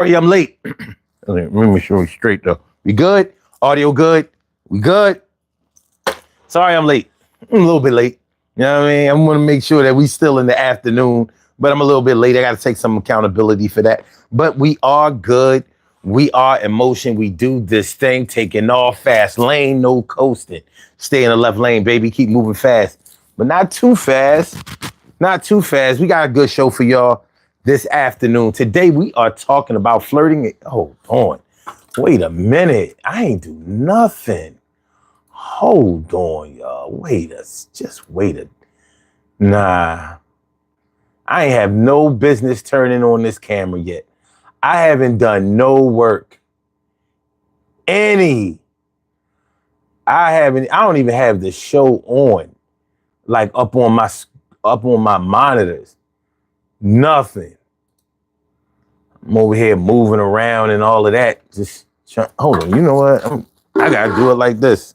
Sorry, I'm late. Let me make sure we're straight though. We good? Audio good? We good? Sorry, I'm late. I'm a little bit late. You know what I mean? I'm gonna make sure that we still in the afternoon, but I'm a little bit late. I gotta take some accountability for that. But we are good. We are in motion. We do this thing, taking off fast lane, no coasting. Stay in the left lane, baby. Keep moving fast, but not too fast. Not too fast. We got a good show for y'all this afternoon. Today we are talking about flirting. Hold on. Wait a minute. I ain't do nothing. Hold on, y'all. Just wait a. Nah. I ain't have no business turning on this camera yet. I haven't done no work. I don't even have the show on. Like up on my monitors. Nothing. I'm over here moving around and all of that. Hold on. You know what? I gotta do it like this.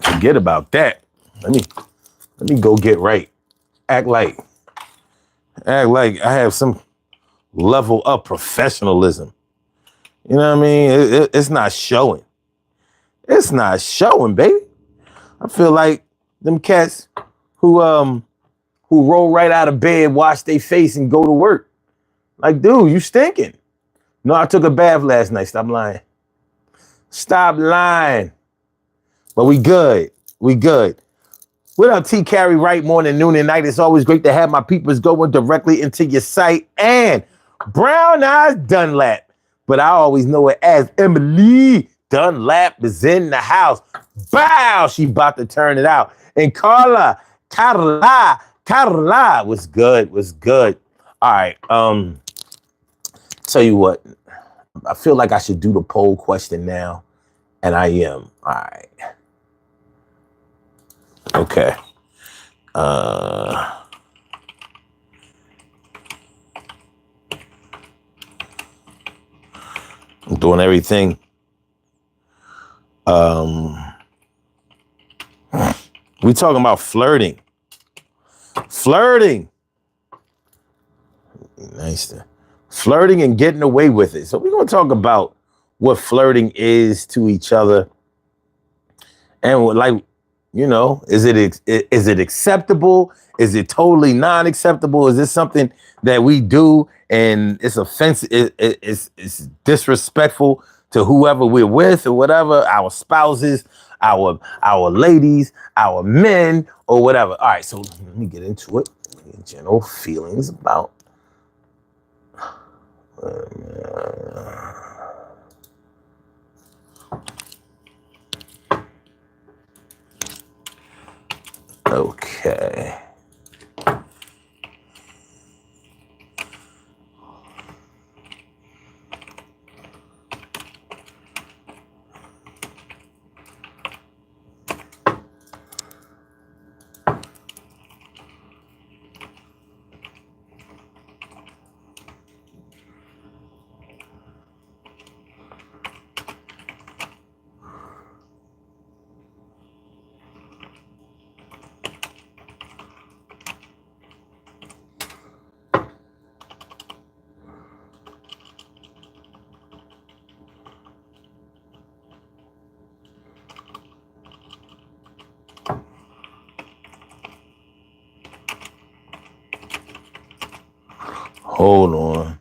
Forget about that. Let me go get right. Act like I have some level of professionalism. You know what I mean? It's not showing. It's not showing, baby. I feel like them cats who roll right out of bed, wash their face, and go to work. Like, dude, you stinking. No, I took a bath last night. Stop lying. Stop lying. But we good. We good. What up, T. Carey? Right, morning, noon, and night. It's always great to have my peoples going directly into your site. And Brown Eyes Dunlap. But I always know it as Emily Dunlap is in the house. Bow! She about to turn it out. And Carla was good. All right. Tell you what. I feel like I should do the poll question now. And I am. All right. Okay. I'm doing everything. We talking about flirting. Flirting. Nice. Flirting and getting away with it. So we're going to talk about what flirting is to each other. And like, you know, is it acceptable? Is it totally non-acceptable? Is this something that we do and it's offensive? It's disrespectful to whoever we're with or whatever, our spouses, our ladies, our men, or whatever. All right, so let me get into it. General feelings about. Okay. Hold on.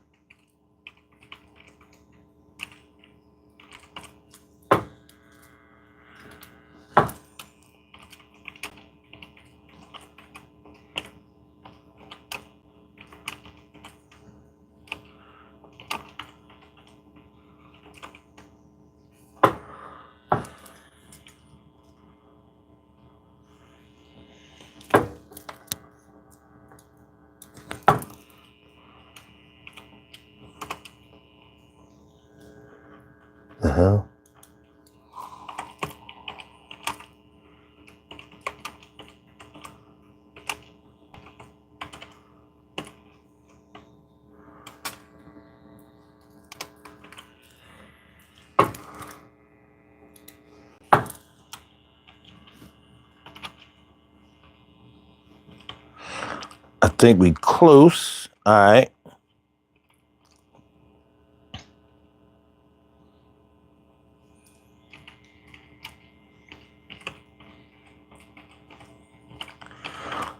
Uh-huh. I think we close. All right.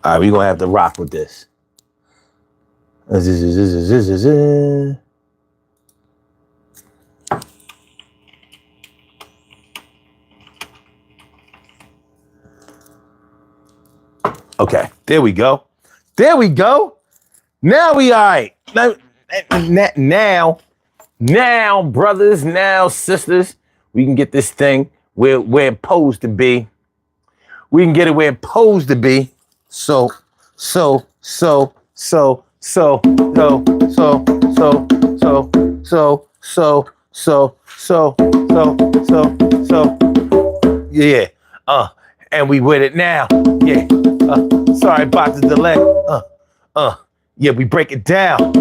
All right, we're gonna have to rock with this. Okay, there we go. There we go. Now we all right. Now, brothers, now, sisters, we can get this thing where it's supposed to be. We can get it where it's supposed to be. So, yeah. And we with it now. Yeah. Sorry about the delay. Yeah, we break it down.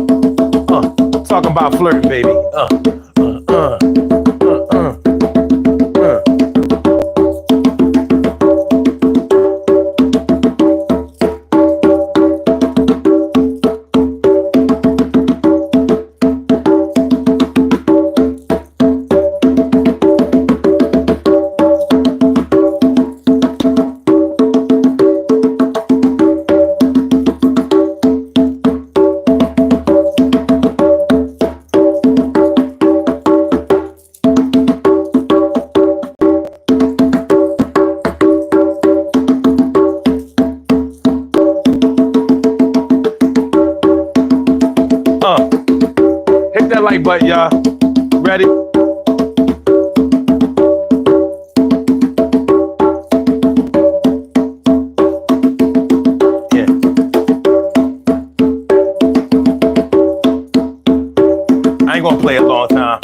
Talking about flirting, baby. Hit that like button, y'all. Ready? Yeah. I ain't gonna play a long time.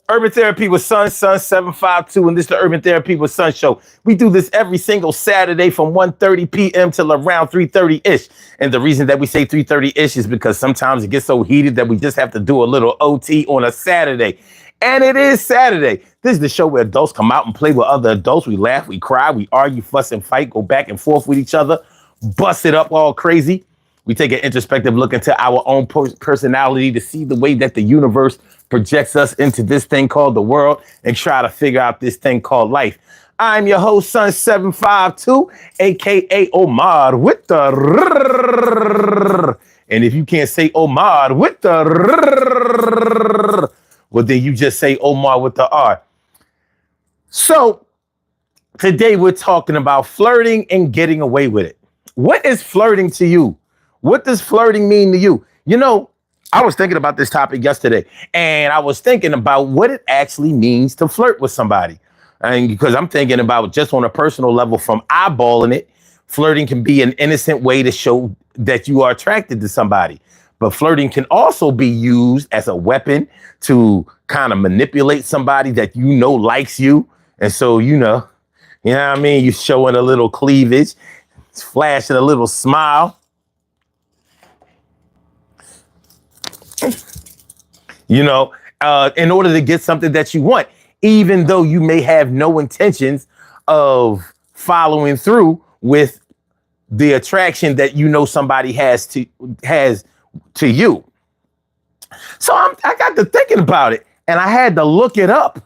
Urban Therapy with Sun 752, and this is the Urban Therapy with Sun show. We do this every single Saturday from 1:30 p.m. till around 3:30-ish. And the reason that we say 3:30-ish is because sometimes it gets so heated that we just have to do a little OT on a Saturday. And it is Saturday. This is the show where adults come out and play with other adults. We laugh, we cry, we argue, fuss, and fight, go back and forth with each other, bust it up all crazy. We take an introspective look into our own personality to see the way that the universe projects us into this thing called the world and try to figure out this thing called life. I'm your host, Sun 752, aka Omar with the rrrr. And if you can't say Omar with the rrrr, well, then you just say Omar with the R. So today we're talking about flirting and getting away with it. What is flirting to you? What does flirting mean to you? You know, I was thinking about this topic yesterday, and I was thinking about what it actually means to flirt with somebody. And because I'm thinking about just on a personal level from eyeballing it, flirting can be an innocent way to show that you are attracted to somebody. But flirting can also be used as a weapon to kind of manipulate somebody that you know likes you. And so, you know what I mean? You're showing a little cleavage, flashing a little smile. You know, in order to get something that you want, even though you may have no intentions of following through with the attraction that you know somebody has to you. So I got to thinking about it, and I had to look it up.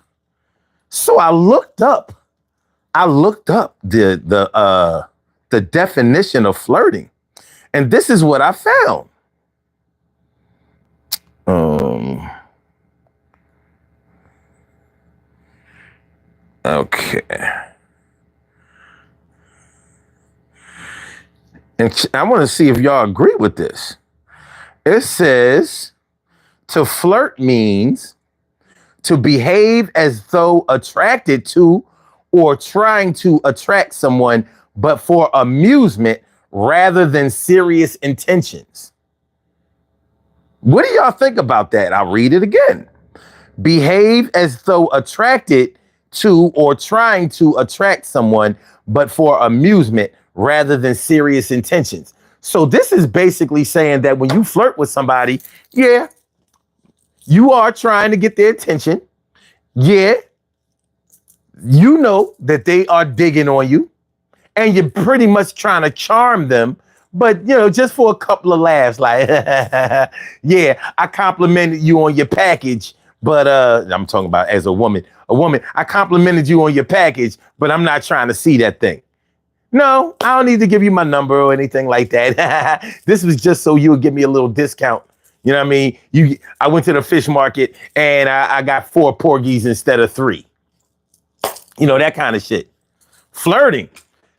So I looked up the definition of flirting, and this is what I found. Okay. And I want to see if y'all agree with this. It says to flirt means to behave as though attracted to or trying to attract someone, but for amusement rather than serious intentions. What do y'all think about that? I'll read it again. Behave as though attracted to or trying to attract someone, but for amusement rather than serious intentions. So this is basically saying that when you flirt with somebody, yeah, you are trying to get their attention. Yeah, you know that they are digging on you, and you're pretty much trying to charm them. But, you know, just for a couple of laughs, like, yeah, I complimented you on your package, But I'm talking about as a woman. A woman, I complimented you on your package, but I'm not trying to see that thing. No, I don't need to give you my number or anything like that. This was just so you would give me a little discount. You know what I mean? I went to the fish market and I got 4 porgies instead of 3. You know, that kind of shit. Flirting.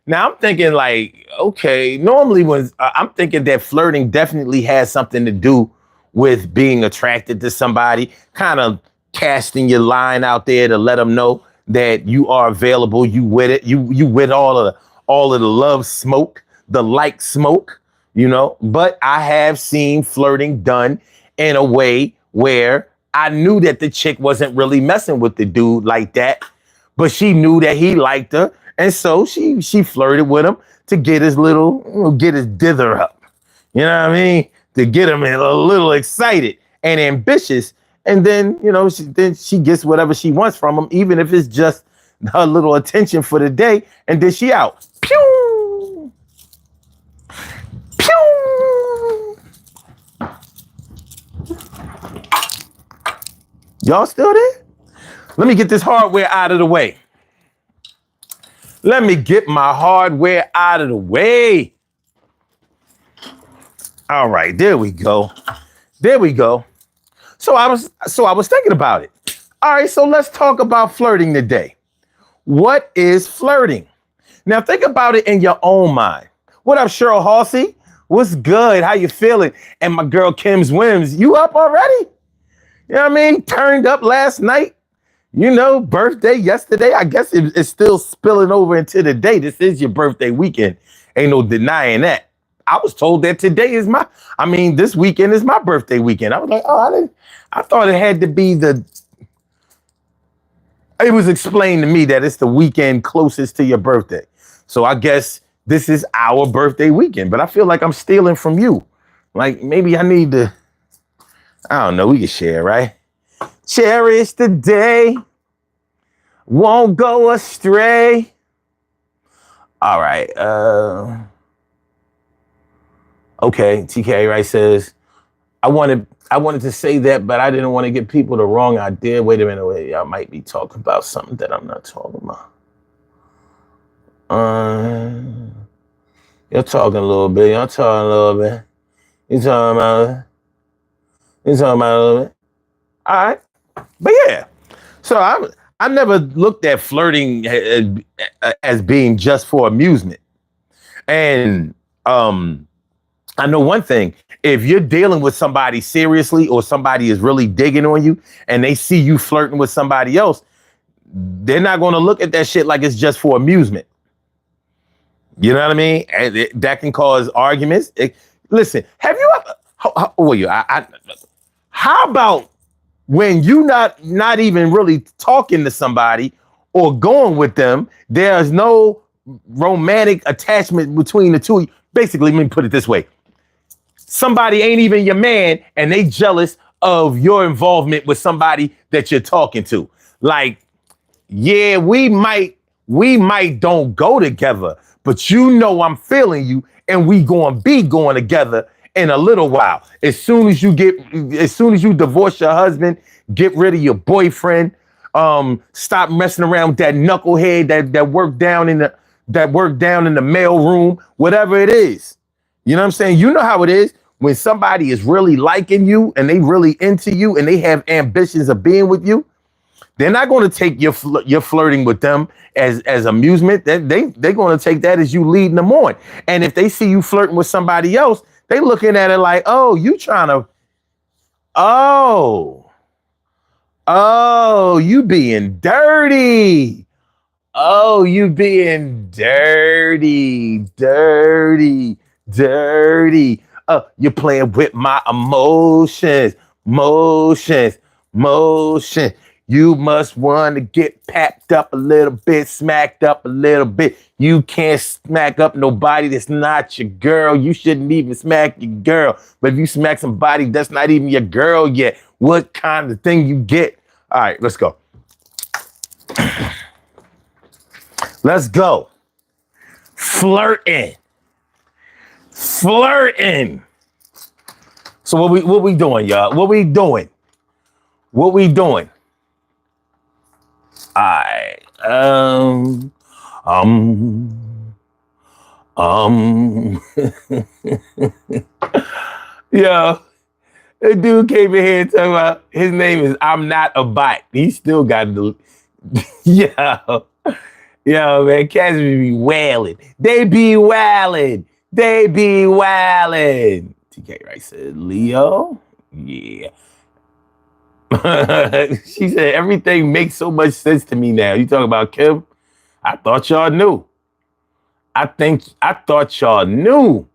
Now I'm thinking like, okay, normally when I'm thinking that flirting definitely has something to do with being attracted to somebody, kind of casting your line out there to let them know that you are available. You with it. You with all of the love smoke, the like smoke, you know. But I have seen flirting done in a way where I knew that the chick wasn't really messing with the dude like that, but she knew that he liked her, and so she flirted with him to get his little, get his dither up. You know what I mean? To get him a little excited and ambitious, and then then she gets whatever she wants from him, even if it's just her little attention for the day, and then she out. Pew! Pew! Y'all still there? Let me get this hardware out of the way. Let me get my hardware out of the way. All right, there we go. There we go. So I was thinking about it. All right, so let's talk about flirting today. What is flirting? Now think about it in your own mind. What up, Cheryl Halsey? What's good? How you feeling? And my girl Kim's Whims, you up already? You know what I mean? Turned up last night. You know, birthday yesterday. I guess it's still spilling over into the day. This is your birthday weekend. Ain't no denying that. I was told that today is this weekend is my birthday weekend. I was like, I thought it had to be it was explained to me that it's the weekend closest to your birthday. So I guess this is our birthday weekend, but I feel like I'm stealing from you. Like maybe I need to, I don't know, we can share, right? Cherish the day, won't go astray. All right. Okay, TK right says, I wanted to say that, but I didn't want to give people the wrong idea. Wait a minute, y'all might be talking about something that I'm not talking about. You're talking a little bit. You're talking a little bit. You're talking about a little bit. All right. But yeah, so I never looked at flirting as being just for amusement. And I know one thing, if you're dealing with somebody seriously or somebody is really digging on you and they see you flirting with somebody else, they're not going to look at that shit like it's just for amusement. You know what I mean? And that can cause arguments. Listen, have you ever, how about when you not even really talking to somebody or going with them, there's no romantic attachment between the two. Basically, let me put it this way. Somebody ain't even your man and they jealous of your involvement with somebody that you're talking to. Like, yeah, we might don't go together, but I'm feeling you and we gonna be going together in a little while. As soon as you divorce your husband, get rid of your boyfriend, stop messing around with that knucklehead that worked down in the mail room, whatever it is. You know what I'm saying? You know how it is when somebody is really liking you and they really into you and they have ambitions of being with you. They're not going to take your flirting with them as amusement. They're going to take that as you leading them on. And if they see you flirting with somebody else, they looking at it like, oh, you trying to, you being dirty. Oh, you being dirty. You're playing with my emotions. You must want to get packed up a little bit, smacked up a little bit. You can't smack up nobody that's not your girl. You shouldn't even smack your girl. But if you smack somebody that's not even your girl yet, what kind of thing you get? All right, let's go. Let's go. Flirting. So what we doing, y'all? What we doing? What we doing? I um um yo, a dude came in here talking about his name is I'm not a bot. He still got the yo. Yo, man, cats be wailing. They be wailing. They be wailing. TK Wright said, Leo? Yeah. She said, everything makes so much sense to me now. You talk about Kim? I thought y'all knew. I thought y'all knew.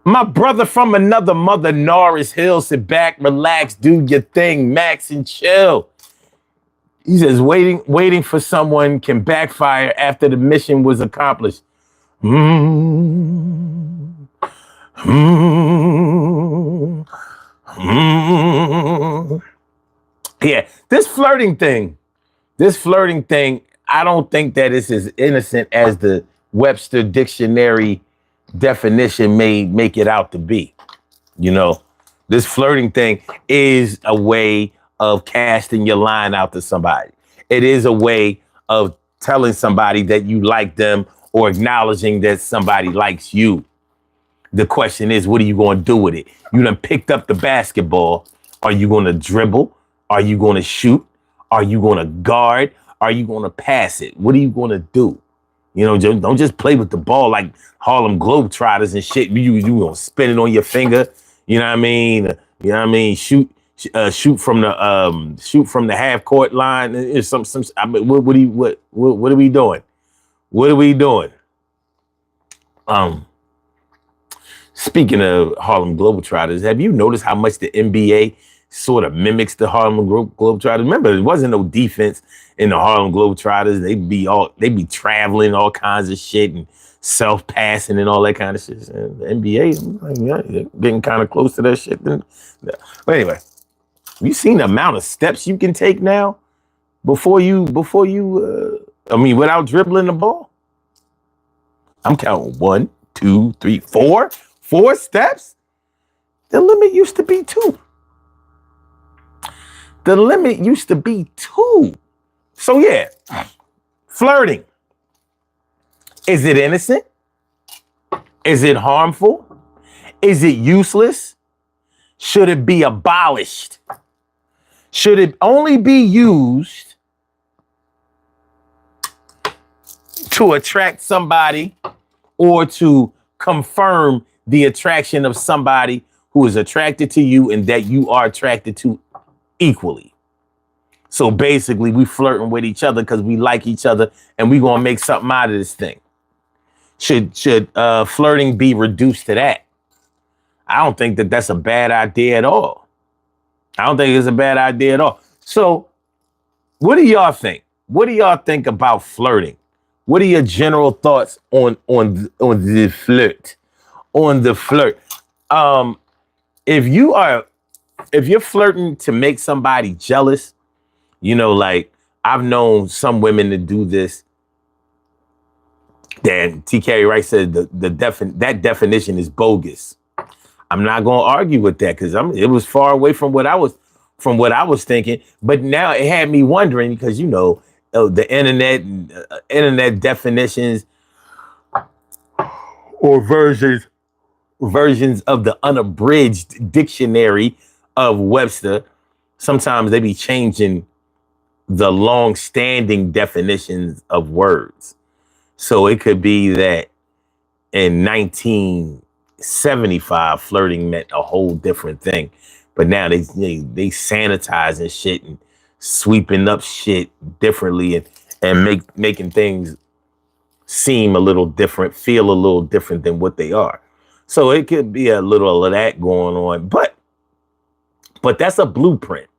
My brother from another mother, Norris Hill, sit back, relax, do your thing, Max, and chill. He says, waiting for someone can backfire after the mission was accomplished. Mm, mm, mm. Yeah, this flirting thing, I don't think that it's as innocent as the Webster Dictionary definition may make it out to be. You know, this flirting thing is a way of casting your line out to somebody. It is a way of telling somebody that you like them or acknowledging that somebody likes you. The question is, what are you going to do with it? You done picked up the basketball. Are you going to dribble? Are you going to shoot? Are you going to guard? Are you going to pass it? What are you going to do? You know, don't just play with the ball like Harlem Globetrotters and shit. You gonna spin it on your finger. You know what I mean? You know what I mean? Shoot from the half court line. Some. I mean, what are we doing? What are we doing? Speaking of Harlem Globetrotters, have you noticed how much the NBA sort of mimics the Harlem Globetrotters? Remember, there wasn't no defense in the Harlem Globetrotters. They be traveling all kinds of shit and self-passing and all that kind of shit. And the NBA, getting kind of close to that shit. But anyway, you seen the amount of steps you can take now before you without dribbling the ball? I'm counting 1, 2, 3, 4. 4 steps? The limit used to be 2. The limit used to be 2. So yeah, flirting. Is it innocent? Is it harmful? Is it useless? Should it be abolished? Should it only be used to attract somebody or to confirm the attraction of somebody who is attracted to you and that you are attracted to equally? So basically, we flirting with each other because we like each other and we gonna make something out of this thing. Should flirting be reduced to that? I don't think that that's a bad idea at all. I don't think it's a bad idea at all. So what do y'all think? What do y'all think about flirting? What are your general thoughts on the flirt? On the flirt. If you're flirting to make somebody jealous, you know, like I've known some women to do this. Then TK Wright said that definition is bogus. I'm not going to argue with that because it was far away from what I was thinking. But now it had me wondering because you know the internet definitions or versions of the unabridged dictionary of Webster. Sometimes they be changing the long-standing definitions of words. So it could be that in 1975, flirting meant a whole different thing. But now they sanitizing shit and sweeping up shit differently and making things seem a little different, feel a little different than what they are. So it could be a little of that going on. But that's a blueprint.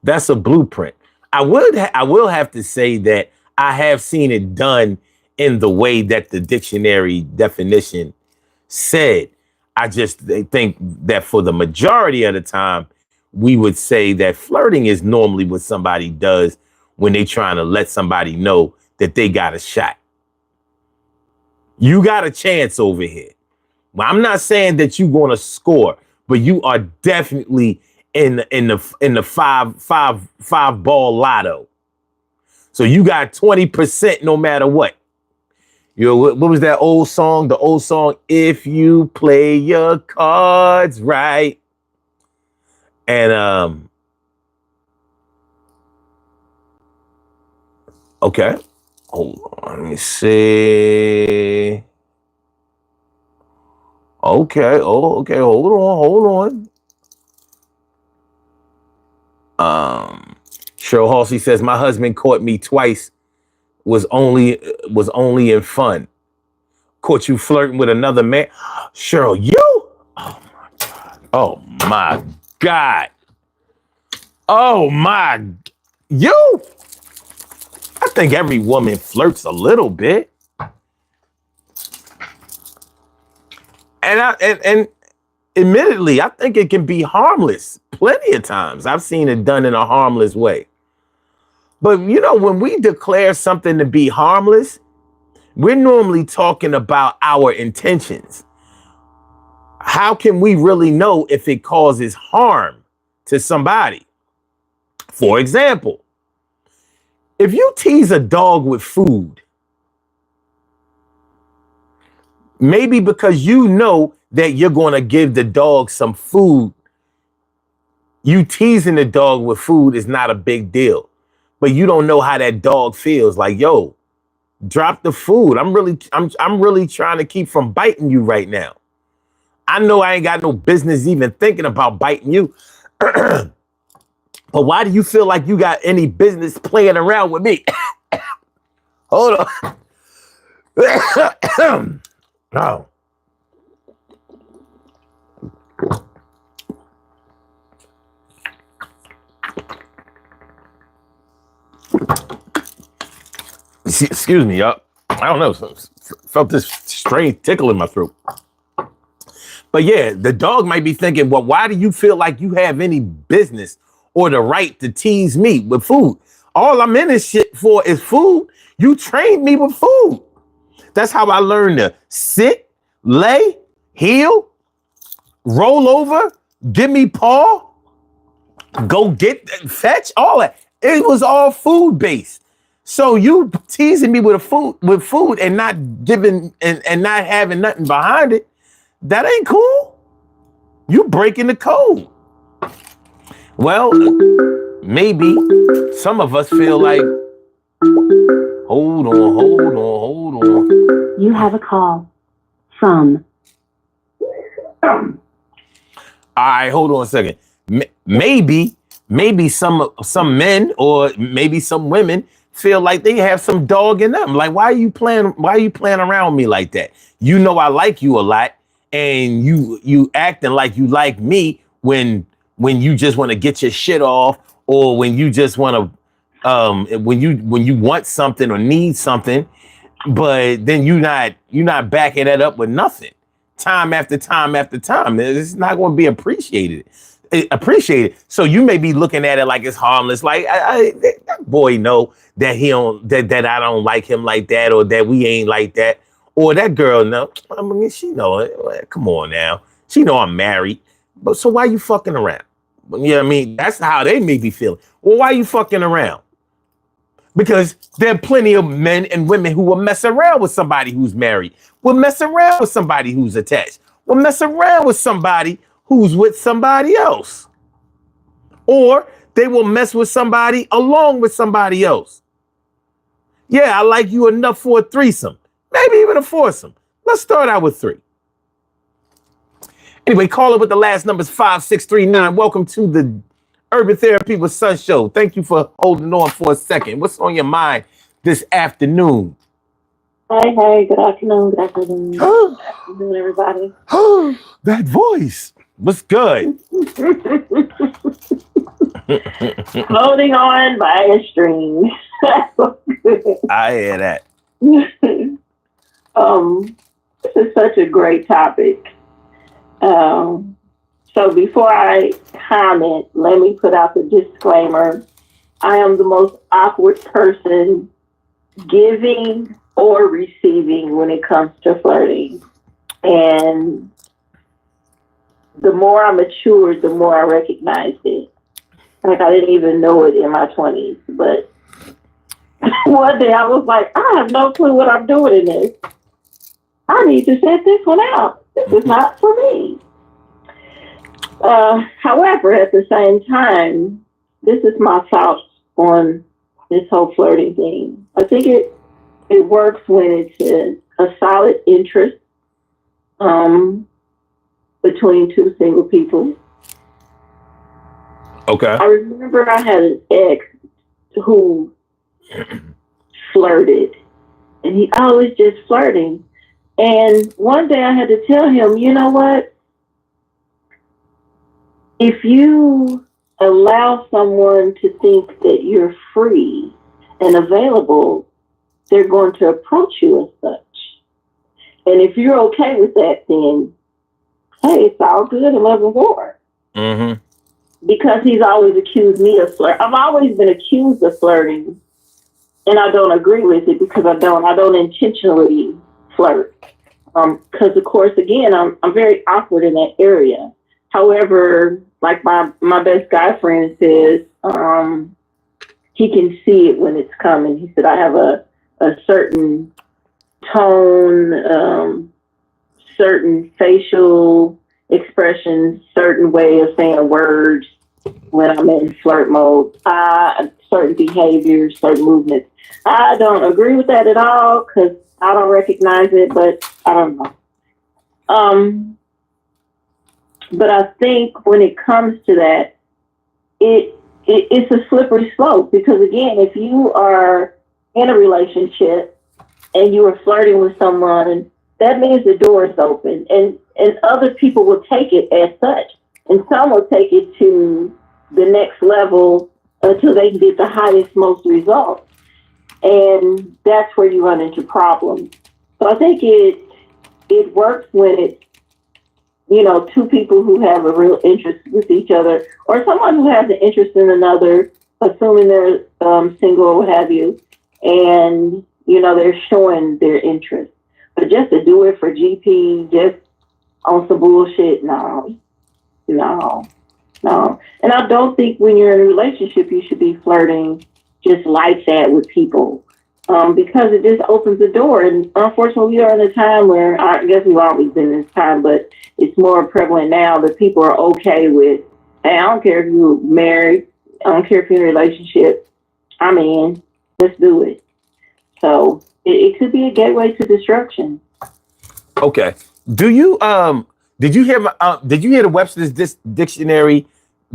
That's a blueprint. I will have to say that I have seen it done in the way that the dictionary definition said. I just think that for the majority of the time, we would say that flirting is normally what somebody does when they trying to let somebody know that they got a shot. You got a chance over here. Well, I'm not saying that you're going to score, but you are definitely in the five ball lotto. So you got 20% no matter what. You know, what was that old song? The old song, if you play your cards right. And okay. Hold on, let me see. Okay, okay, hold on. Cheryl Halsey says, my husband caught me twice, was only in fun. Caught you flirting with another man. Cheryl, you? Oh my God. Oh my God. Oh my, you? I think every woman flirts a little bit. And admittedly, I think it can be harmless plenty of times. I've seen it done in a harmless way. But you know, when we declare something to be harmless, we're normally talking about our intentions. How can we really know if it causes harm to somebody? For example, if you tease a dog with food, maybe because you know that you're going to give the dog some food, you teasing the dog with food is not a big deal. But you don't know how that dog feels. Like, yo, drop the food. I'm really trying to keep from biting you right now. I know I ain't got no business even thinking about biting you. But why do you feel like you got any business playing around with me? Hold on. No. Excuse me, y'all. I don't know. Felt this strange tickle in my throat. But yeah, the dog might be thinking, well, why do you feel like you have any business or the right to tease me with food? All I'm in this shit for is food. You trained me with food. That's how I learned to sit, lay, heel, roll over, give me paw, go get, fetch, all that. It was all food based. So you teasing me with food and not giving and not having nothing behind it, that ain't cool. You breaking the code. Well, maybe some of us feel like, hold on. You have a call from. All right, hold on a second. Maybe some men or maybe some women feel like they have some dog in them. Like, why are you playing around me like that? You know I like you a lot, and you acting like you like me when you just want to get your shit off, or when you just want to when you want something or need something, but then you're not backing that up with nothing. Time after time after time, it's not going to be appreciated. So you may be looking at it like it's harmless. Like that boy know that that I don't like him like that, or that we ain't like that, or that girl know. I mean, she know it. Come on now, she know I'm married. But so why you fucking around? You know what I mean? That's how they may be feeling. Well, why you fucking around? Because there are plenty of men and women who will mess around with somebody who's married, will mess around with somebody who's attached, will mess around with somebody who's with somebody else. Or they will mess with somebody along with somebody else. Yeah, I like you enough for a threesome, maybe even a foursome. Let's start out with 3. Anyway, call it with the last numbers 5639. Welcome to the Urban Therapy with Sun Show. Thank you for holding on for a second. What's on your mind this afternoon? Hey, good afternoon. Good afternoon, everybody. That voice. What's good? Floating on by a string. I hear that. This is such a great topic. So before I comment, let me put out the disclaimer. I am the most awkward person giving or receiving when it comes to flirting. And the more I matured, the more I recognized it. Like I didn't even know it in my 20s, but one day I was like, I have no clue what I'm doing in this. I need to set this one out. This is not for me. However, at the same time, this is my thoughts on this whole flirting thing. I think it works when it's a solid interest between two single people. Okay. I remember I had an ex who flirted, and he always just flirting. And one day I had to tell him, you know what? If you allow someone to think that you're free and available, they're going to approach you as such. And if you're okay with that, then hey, it's all good and love and war. Mm-hmm. Because he's always accused me of flirting. I've always been accused of flirting, and I don't agree with it because I don't intentionally flirt. Because of course, again, I'm very awkward in that area. However, like my best guy friend says, he can see it when it's coming. He said, I have a certain tone, certain facial expressions, certain way of saying words when I'm in flirt mode, certain behaviors, certain movements. I don't agree with that at all because I don't recognize it, but I don't know. But I think when it comes to that, it's a slippery slope because again, if you are in a relationship and you are flirting with someone, that means the door is open and other people will take it as such. And some will take it to the next level until they can get the highest, most results. And that's where you run into problems. So I think it works when it's, two people who have a real interest with each other or someone who has an interest in another, assuming they're single or what have you, and, they're showing their interest. But just to do it for GP, just on some bullshit, no. And I don't think when you're in a relationship, you should be flirting just like that with people because it just opens the door. And unfortunately, we are in a time where I guess we've always been in this time, but it's more prevalent now that people are okay with, hey, I don't care if you're married, I don't care if you're in a relationship, I'm in, let's do it. So it could be a gateway to destruction. Okay. Did you hear the Webster's dictionary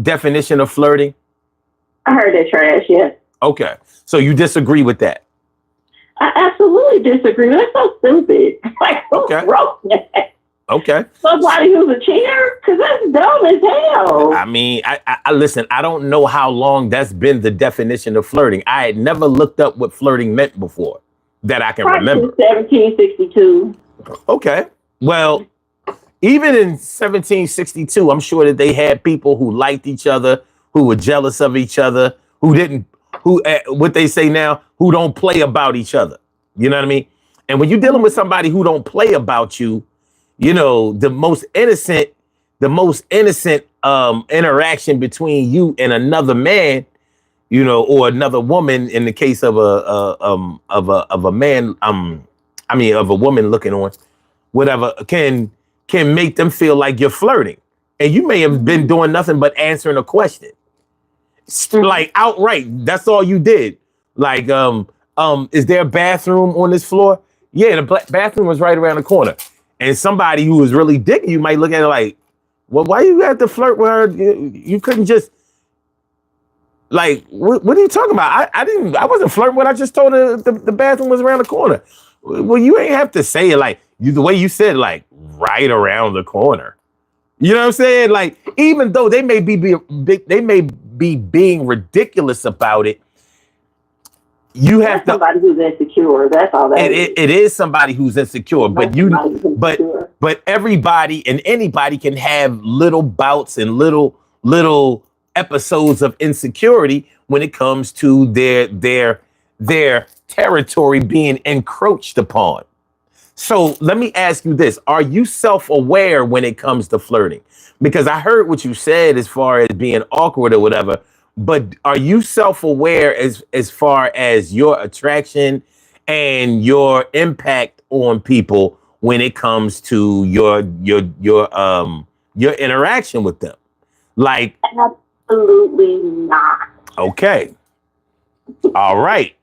definition of flirting? I heard that trash, yes. Okay. So you disagree with that? I absolutely disagree. That's so stupid. Like, who wrote that? Okay. Somebody who's a cheater? Because that's dumb as hell. I mean, I listen, I don't know how long that's been the definition of flirting. I had never looked up what flirting meant before that I can remember. 1762. Okay. Well, even in 1762, I'm sure that they had people who liked each other, who were jealous of each other, what they say now, who don't play about each other. You know what I mean? And when you're dealing with somebody who don't play about you, the most innocent interaction between you and another man, or another woman in the case of a man, of a woman looking on, whatever, can make them feel like you're flirting. And you may have been doing nothing but answering a question. Like outright. That's all you did. Like, is there a bathroom on this floor? Yeah, the bathroom was right around the corner. And somebody who was really digging you might look at it like, well, why you had to flirt with her? You couldn't just, like, what are you talking about? I wasn't flirting with her. I just told her the bathroom was around the corner. Well, you ain't have to say it like the way you said, like right around the corner. You know what I'm saying? Like, even though they may be being ridiculous about it, you have somebody who's insecure. That's all that is. It is somebody who's insecure, but everybody and anybody can have little bouts and little episodes of insecurity when it comes to their territory being encroached upon. So let me ask you this. Are you self-aware when it comes to flirting? Because I heard what you said as far as being awkward or whatever, but are you self-aware as far as your attraction and your impact on people when it comes to your interaction with them? Like, Absolutely not. okay. All right.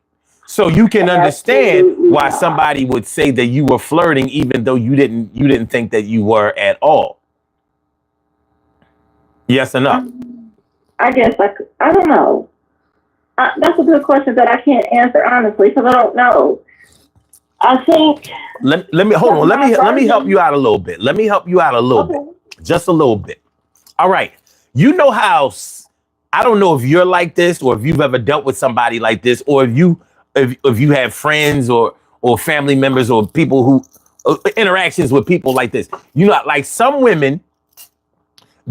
So you can understand Absolutely why not. somebody would say that you were flirting, even though you didn't think that you were at all. Yes or no? I guess I don't know. That's a good question that I can't answer honestly because I don't know. I think Let me hold on. my Let me help version. you out a little bit. Let me help you out a little bit, Okay. just a little bit. All right. You know how I don't know if you're like this or if you've ever dealt with somebody like this, or if you have friends or family members or people who interactions with people like this. You know, like some women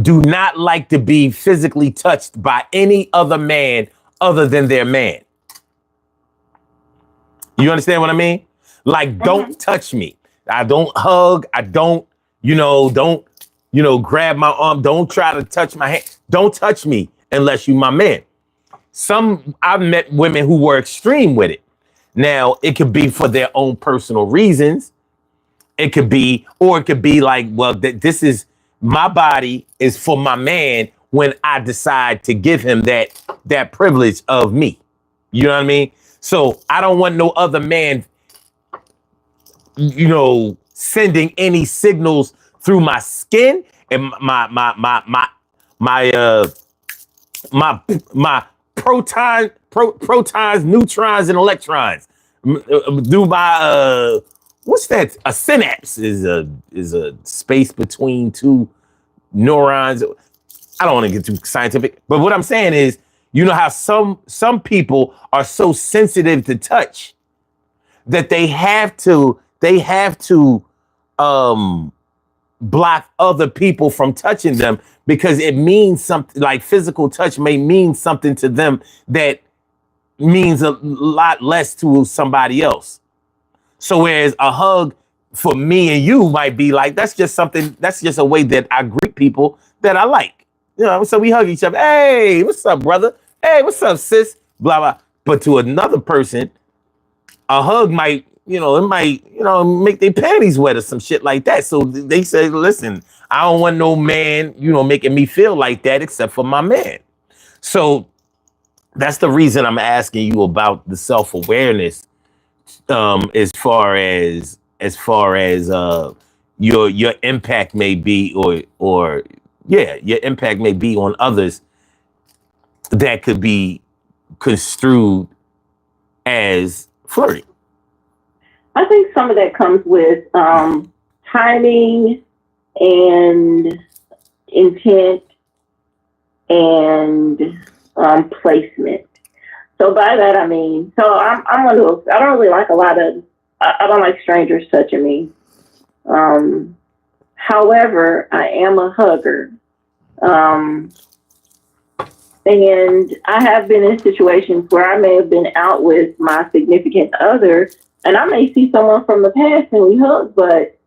do not like to be physically touched by any other man other than their man. You understand what I mean? Like, Mm-hmm. don't touch me. I don't hug. I don't, don't, grab my arm. Don't try to touch my hand. Don't touch me unless you my man. I've met women who were extreme with it. Now, it could be for their own personal reasons. Or it could be like, well, this is my body is for my man when I decide to give him that privilege of me. You know what I mean? So I don't want no other man, sending any signals through my skin and my my my protons, neutrons, and electrons. Do my what's that? A synapse is a space between two neurons. I don't want to get too scientific, but what I'm saying is, you know how some people are so sensitive to touch that they have to block other people from touching them because it means something. Like physical touch may mean something to them that means a lot less to somebody else. So whereas a hug for me and you might be like, that's just a way that I greet people that I like. So we hug each other. Hey, what's up, brother? Hey, what's up, sis? Blah, blah. But to another person, a hug might, it might, make their panties wet or some shit like that. So they say, listen, I don't want no man, making me feel like that except for my man. So that's the reason I'm asking you about the self-awareness, as far as your impact may be, or yeah, your impact may be on others that could be construed as flirting. I think some of that comes with timing and intent and placement. So by that I mean, so I'm one of those. I don't really like I don't like strangers touching me. However, I am a hugger. And I have been in situations where I may have been out with my significant other, and I may see someone from the past and we hug, but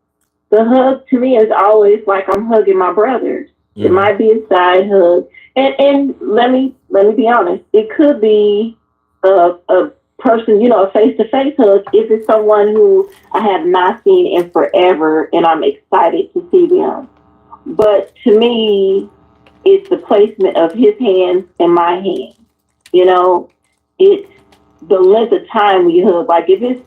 the hug to me is always like I'm hugging my brothers. Mm-hmm. It might be a side hug, and let me be honest. It could be a person, a face-to-face hug if it's someone who I have not seen in forever, and I'm excited to see them. But to me, it's the placement of his hands and my hands. It's the length of time we hug. Like if it's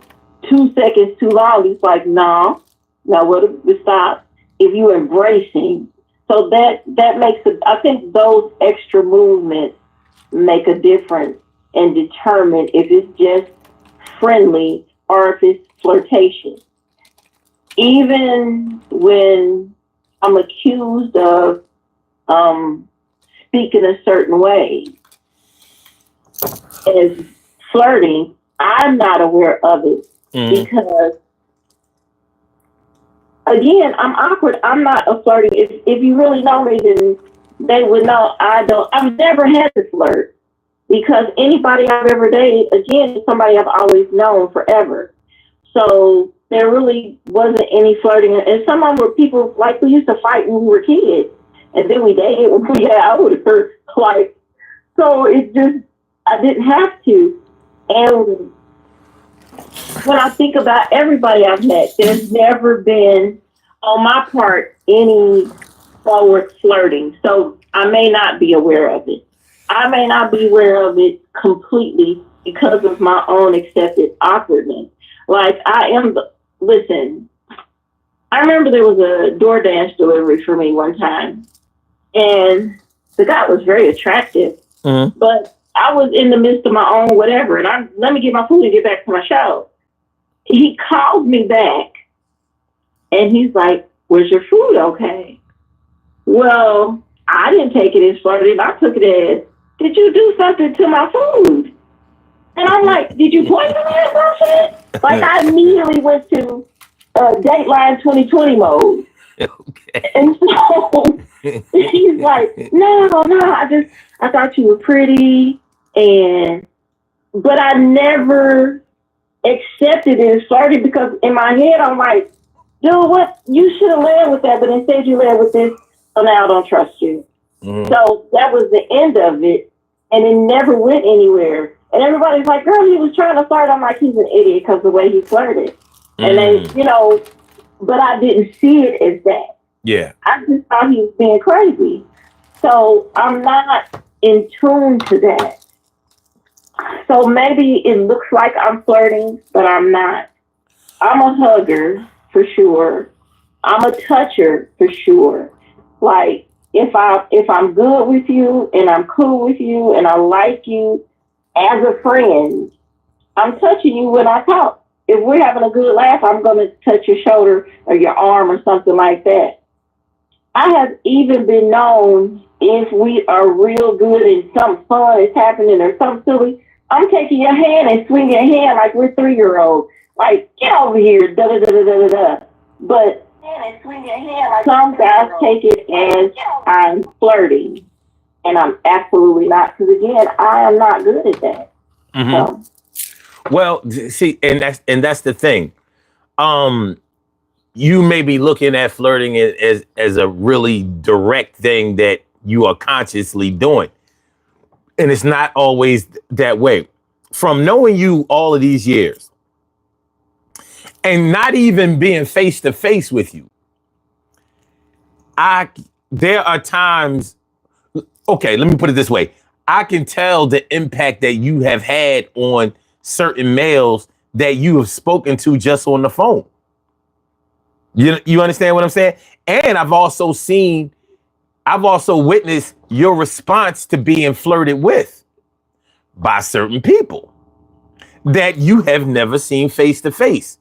2 seconds too long, it's like, no, now what if we stop? If you embracing. So that makes it, I think those extra movements make a difference and determine if it's just friendly or if it's flirtatious. Even when I'm accused of speaking a certain way as flirting, I'm not aware of it because, again, I'm awkward. I'm not a flirting. If you really know me, then they would know I've never had to flirt because anybody I've ever dated, again, is somebody I've always known forever. So there really wasn't any flirting. And some of them were people, like, we used to fight when we were kids. And then we dated when we got older. Like, so it just, I didn't have to. And when I think about everybody I've met, there's never been, on my part, any forward flirting. So I may not be aware of it. I may not be aware of it completely because of my own accepted awkwardness. Like, listen, I remember there was a DoorDash delivery for me one time, and the guy was very attractive, but I was in the midst of my own whatever, and let me get my food and get back to my show. He called me back, and he's like, "Was your food okay?" Well, I didn't take it as flirting. I took it as, "Did you do something to my food?" And I'm like, "Did you poison that person?" Like, I immediately went to Dateline 2020 mode. Okay. And so he's like, no, I thought you were pretty. But I never accepted it as flirting because in my head, I'm like, dude, what? You should have led with that, but instead you led with this, so now I don't trust you. Mm-hmm. So that was the end of it, and it never went anywhere. And everybody's like, girl, he was trying to flirt. I'm like, he's an idiot because the way he flirted. And then, but I didn't see it as that. Yeah. I just thought he was being crazy. So I'm not in tune to that. So maybe it looks like I'm flirting, but I'm not. I'm a hugger for sure. I'm a toucher for sure. Like, if I'm good with you and I'm cool with you and I like you as a friend, I'm touching you when I talk. If we're having a good laugh, I'm going to touch your shoulder or your arm or something like that. I have even been known, if we are real good and something fun is happening or something silly, I'm taking your hand and swinging your hand like we're 3-year-olds. Like, get over here, da-da-da-da-da-da. But some guys take it as I'm flirting. And I'm absolutely not, because again, I am not good at that. Mm-hmm. So. Well, see, and that's the thing. You may be looking at flirting as a really direct thing that you are consciously doing. And it's not always that way. From knowing you all of these years and not even being face to face with you, there are times. Okay, let me put it this way. I can tell the impact that you have had on certain males that you have spoken to just on the phone. You understand what I'm saying? And I've also witnessed your response to being flirted with by certain people that you have never seen face to face.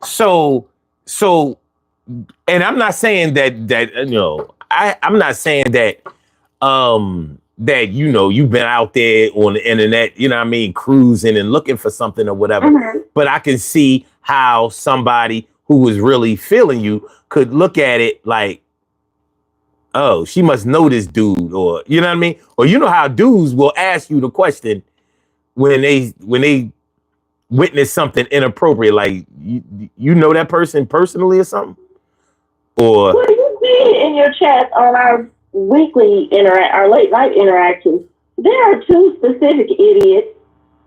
So, and I'm not saying that I'm not saying that that you've been out there on the internet, cruising and looking for something or whatever. Mm-hmm. But I can see how somebody who was really feeling you could look at it like, oh, she must know this dude, or you know what I mean? Or how dudes will ask you the question when they witness something inappropriate, like you know that person personally or something? Or well, you see in your chat on our weekly our late night interactions, there are two specific idiots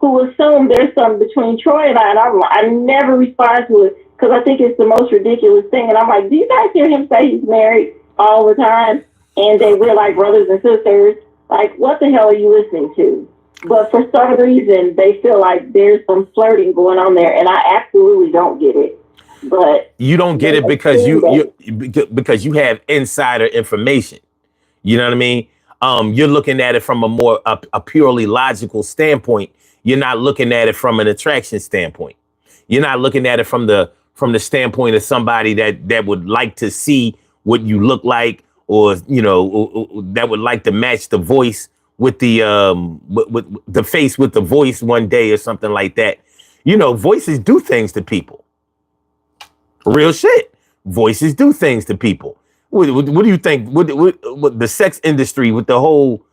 who assume there's something between Troy and I never respond to it because I think it's the most ridiculous thing. And I'm like, do you guys hear him say he's married all the time and we're like brothers and sisters? Like, what the hell are you listening to? But for some reason, they feel like there's some flirting going on there, and I absolutely don't get it. But you don't get it because you have insider information. You know what I mean? You're looking at it from a purely logical standpoint. You're not looking at it from an attraction standpoint. You're not looking at it from the standpoint of somebody that would like to see what you look like, or that would like to match the voice with the with the face with the voice one day or something like that. Voices do things to people. Real shit. Voices do things to people. What do you think? What the sex industry with the whole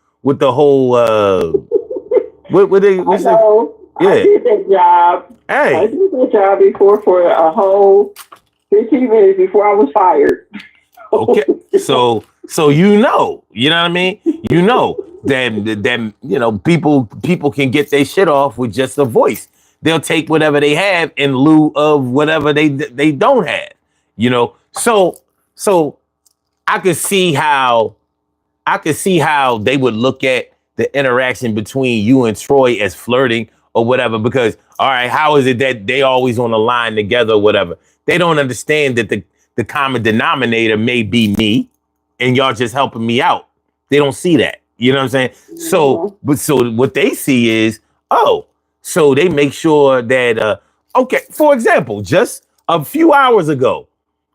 I Yeah. did that job. I Hey. did that job before for a whole 15 minutes before I was fired. Okay. So you know what I mean? You know that people can get their shit off with just a voice. They'll take whatever they have in lieu of whatever they don't have. You know. So I could see how they would look at the interaction between you and Troy as flirting or whatever, because all right, how is it that they always on the line together or whatever? They don't understand that the common denominator may be me and y'all just helping me out. They don't see that. You know what I'm saying? Yeah. So what they see is, oh, so they make sure that okay, for example, just a few hours ago,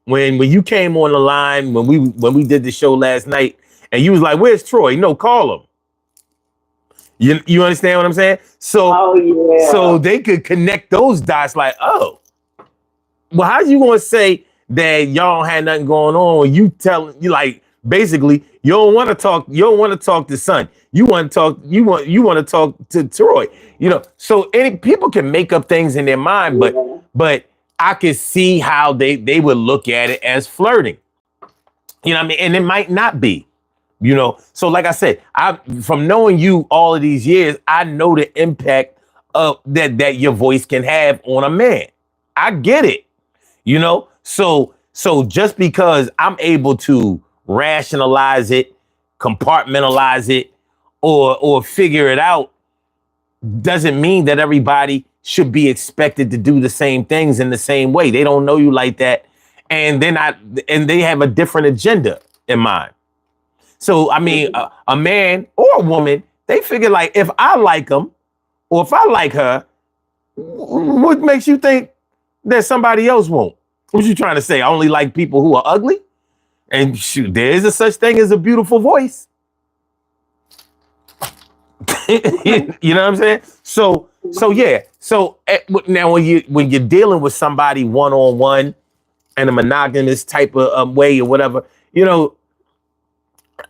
when you came on the line, when we did the show last night, and you was like, "Where's Troy?" No, call him. You understand what I'm saying? Oh So yeah. they could connect those dots. Like, oh, well, how you gonna say that y'all don't had nothing going on when you telling you like basically you don't want to talk. You don't want to talk to Son. You want to talk. You want to talk to Troy. You know. So any people can make up things in their mind, Yeah. but I could see how they would look at it as flirting. You know what I mean? And it might not be. You know, so like I said, I from knowing you all of these years, I know the impact of that your voice can have on a man. I get it, you know. So just because I'm able to rationalize it, compartmentalize it, or figure it out, doesn't mean that everybody should be expected to do the same things in the same way. They don't know you like that, and they have a different agenda in mind. So, I mean, a man or a woman, they figure like if I like them or if I like her, what makes you think that somebody else won't? What you trying to say? I only like people who are ugly? And shoot, there is a such thing as a beautiful voice. You know what I'm saying? So yeah. So now when you're dealing with somebody one on one in a monogamous type of way or whatever, you know,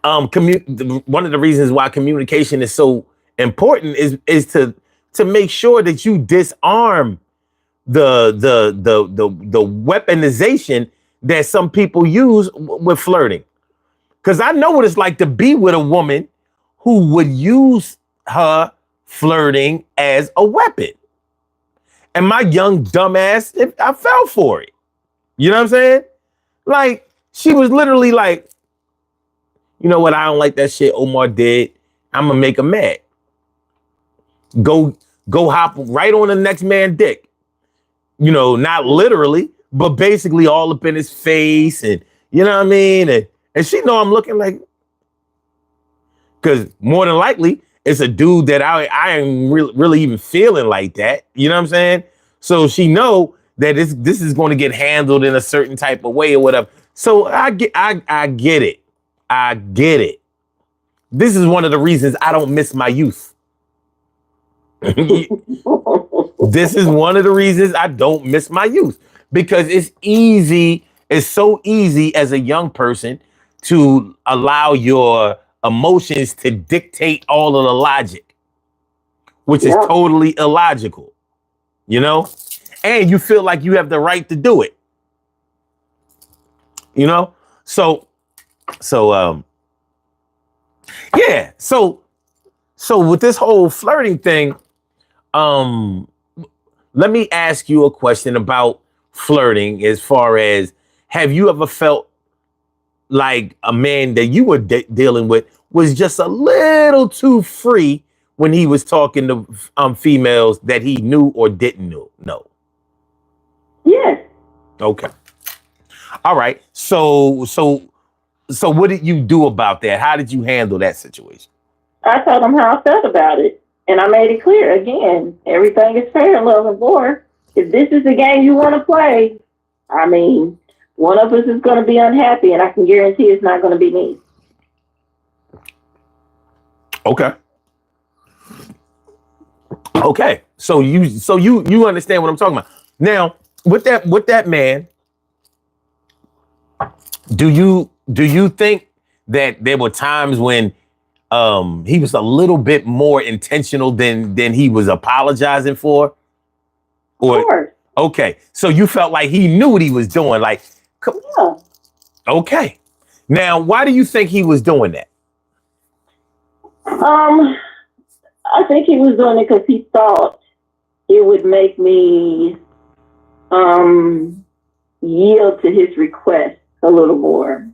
one of the reasons why communication is so important is to make sure that you disarm the weaponization that some people use with flirting. Because I know what it's like to be with a woman who would use her flirting as a weapon. And my young dumbass, I fell for it. You know what I'm saying? Like, she was literally like, you know what? I don't like that shit Omar did. I'm gonna make him mad. Go hop right on the next man's dick. You know, not literally, but basically all up in his face, and you know what I mean? And she know I'm looking like, because more than likely it's a dude that I ain't really even feeling like that. You know what I'm saying? So she know that this is going to get handled in a certain type of way or whatever. So I get it. I get it. This is one of the reasons I don't miss my youth. This is one of the reasons I don't miss my youth, because it's easy. It's so easy as a young person to allow your emotions to dictate all of the logic, which is Yep. totally illogical, you know? And you feel like you have the right to do it, you know? So yeah. So with this whole flirting thing, let me ask you a question about flirting. As far as, have you ever felt like a man that you were dealing with was just a little too free when he was talking to females that he knew or didn't know? Yes. Okay. All right. So what did you do about that? How did you handle that situation? I told him how I felt about it. And I made it clear again, everything is fair in love and war. If this is the game you want to play, I mean, one of us is going to be unhappy, and I can guarantee it's not going to be me. Okay. Okay. So you understand what I'm talking about. Now, with that man, do you think that there were times when he was a little bit more intentional than he was apologizing for? Or Of course. okay, so you felt like he knew what he was doing, like, Yeah. okay. Now, why do you think he was doing that? I think he was doing it because he thought it would make me yield to his request a little more.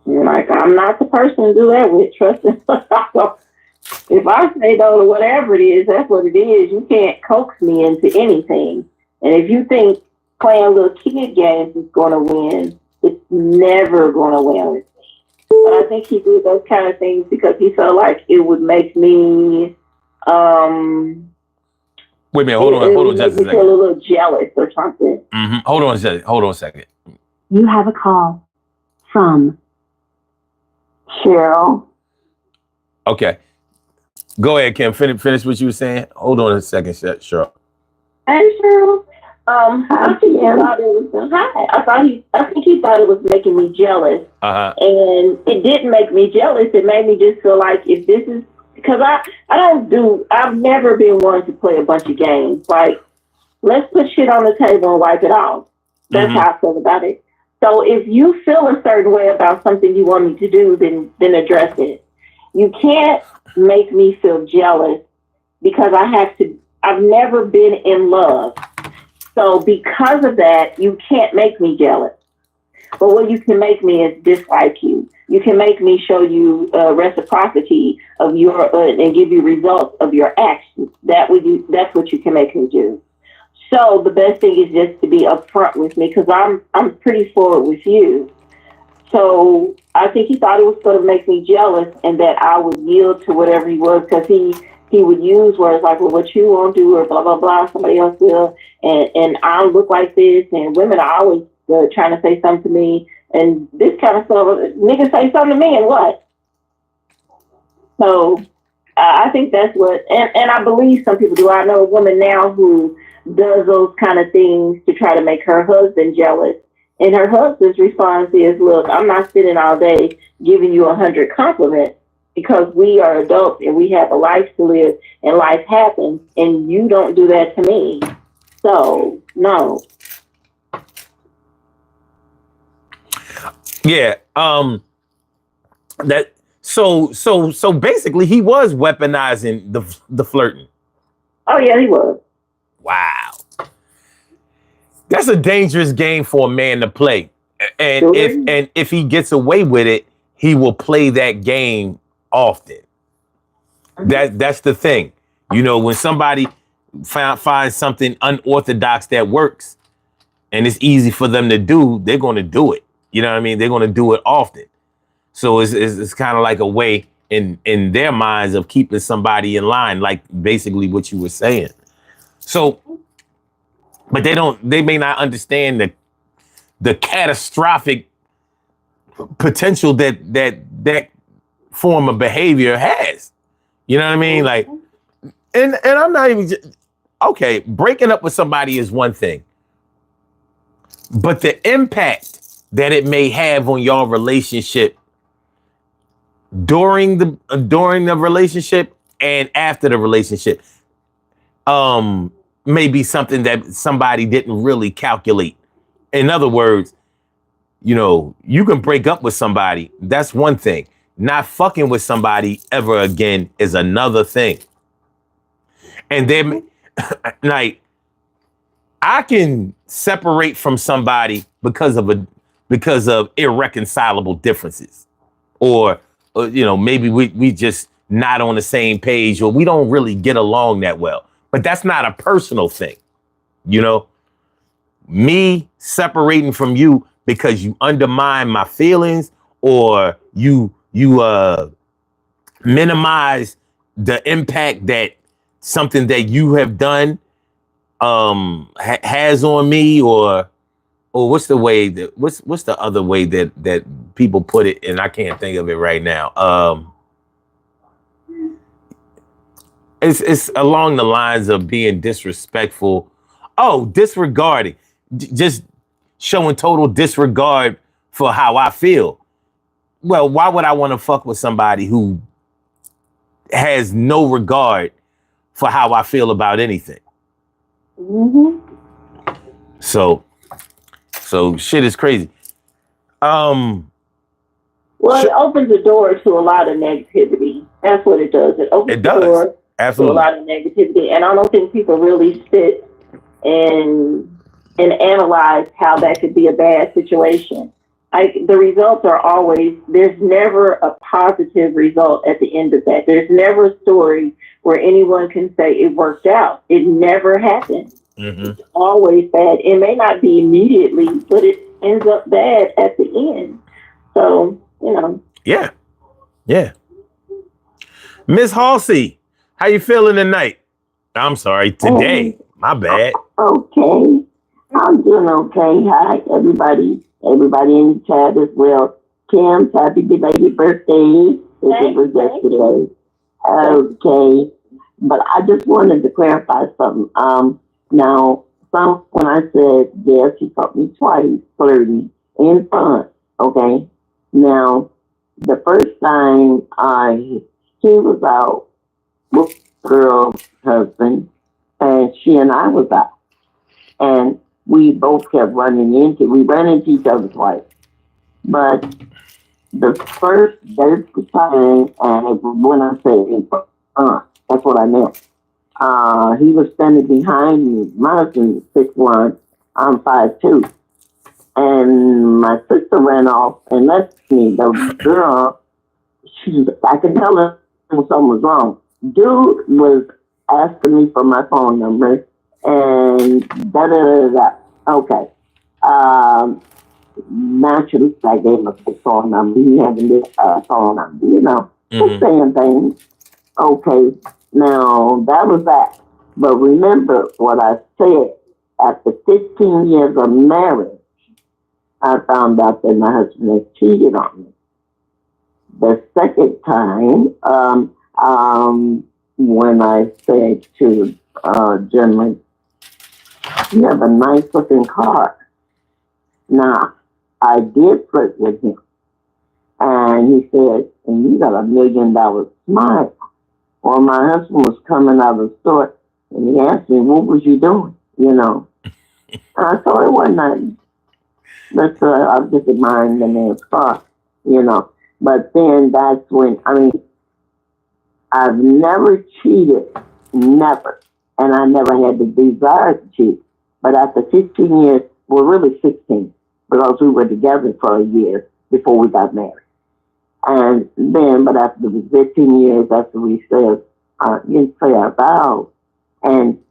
Like, I'm not the person to do that with. Trust me. If I say no to whatever it is, that's what it is. You can't coax me into anything. And if you think playing little kid games is going to win, it's never going to win with me. But I think he did those kind of things because he felt like it would make me. Wait a minute, hold on just a second. Feel a little jealous or something. Mm-hmm. Hold on a second. You have a call from Cheryl. Okay. Go ahead, Kim. Finish what you were saying. Hold on a second, Cheryl. Hey, Cheryl. I think he thought it was making me jealous. And it didn't make me jealous. It made me just feel like if this is, because I've never been one to play a bunch of games. Like, let's put shit on the table and wipe it off. That's how I feel about it. So if you feel a certain way about something you want me to do, then address it. You can't make me feel jealous because I've never been in love. So because of that, you can't make me jealous. But what you can make me is dislike you. You can make me show you reciprocity of your and give you results of your actions. That's what you can make me do. So the best thing is just to be upfront with me because I'm pretty forward with you. So I think he thought it was going to make me jealous and that I would yield to whatever he was because he would use words like, well, what you won't do or blah, blah, blah, somebody else will. And I look like this. And women are always trying to say something to me. And this kind of stuff, niggas say something to me and what? So I think that's what, and I believe some people do. I know a woman now who does those kind of things to try to make her husband jealous. And her husband's response is, look, I'm not sitting all day giving you 100 compliments because we are adults and we have a life to live and life happens and you don't do that to me. So, no. Yeah. So basically he was weaponizing the flirting. Oh yeah, he was. Wow. That's a dangerous game for a man to play. And Sure. if he gets away with it, he will play that game often. That's the thing. You know, when somebody finds something unorthodox that works and it's easy for them to do, they're going to do it. You know what I mean? They're going to do it often. So it's kind of like a way in their minds of keeping somebody in line, like basically what you were saying. So, but they may not understand the catastrophic potential that form of behavior has. You know what I mean? Like, and I'm not even, okay, breaking up with somebody is one thing, but the impact that it may have on your relationship during the relationship and after the relationship, may be something that somebody didn't really calculate. In other words, you know, you can break up with somebody. That's one thing. Not fucking with somebody ever again is another thing. And then, like, I can separate from somebody because of irreconcilable differences, or you know, maybe we just not on the same page, or we don't really get along that well. But that's not a personal thing, you know. Me separating from you because you undermine my feelings, or you minimize the impact that something that you have done has on me, or what's the way that what's the other way that people put it, and I can't think of it right now. It's along the lines of being disrespectful. Oh, disregarding, just showing total disregard for how I feel. well, why would I want to fuck with somebody who has no regard for how I feel about anything? Mm-hmm. So shit is crazy. Well, it opens the door to a lot of negativity. That's what it does. It opens the door Absolutely. to a lot of negativity, and I don't think people really sit and analyze how that could be a bad situation. The results are always, there's never a positive result at the end of that. There's never a story where anyone can say it worked out. It never happens. Mm-hmm. It's always bad. It may not be immediately, but it ends up bad at the end. So, Yeah. Miss Halsey, how you feeling tonight? I'm sorry, today. My bad. Okay. I'm doing okay. Hi, everybody. Everybody in the chat as well. Kim, happy belated birthday. It was yesterday. Okay. But I just wanted to clarify something. Now, when I said, yes, he caught me twice, flirting in front. Okay. Now, the first time he was out with a girl's husband, and she and I was out. And we both kept we ran into each other twice. But the first time, and when I say in front, that's what I meant. He was standing behind me. My husband is 6'1", I'm 5'2". And my sister ran off and left me. The girl, I could tell her something was wrong. Dude was asking me for my phone number and da-da-da-da. Okay. Naturally, I gave him a phone number. He had a phone number, just saying things. Okay. Now, that was that. But remember what I said. After 15 years of marriage, I found out that my husband had cheated on me. The second time, when I said to gentleman, you have a nice looking car. Now, I did flirt with him. And he said, and you got $1 million smile. Well, my husband was coming out of the store and he asked me, what was you doing? I thought it wasn't nothing. But I was just admiring the man's car, But then that's when, I've never cheated, never. And I never had the desire to cheat. But after 15 years, well, really 16, because we were together for a year before we got married. And then, but after the 15 years, after we said, you say our vows, and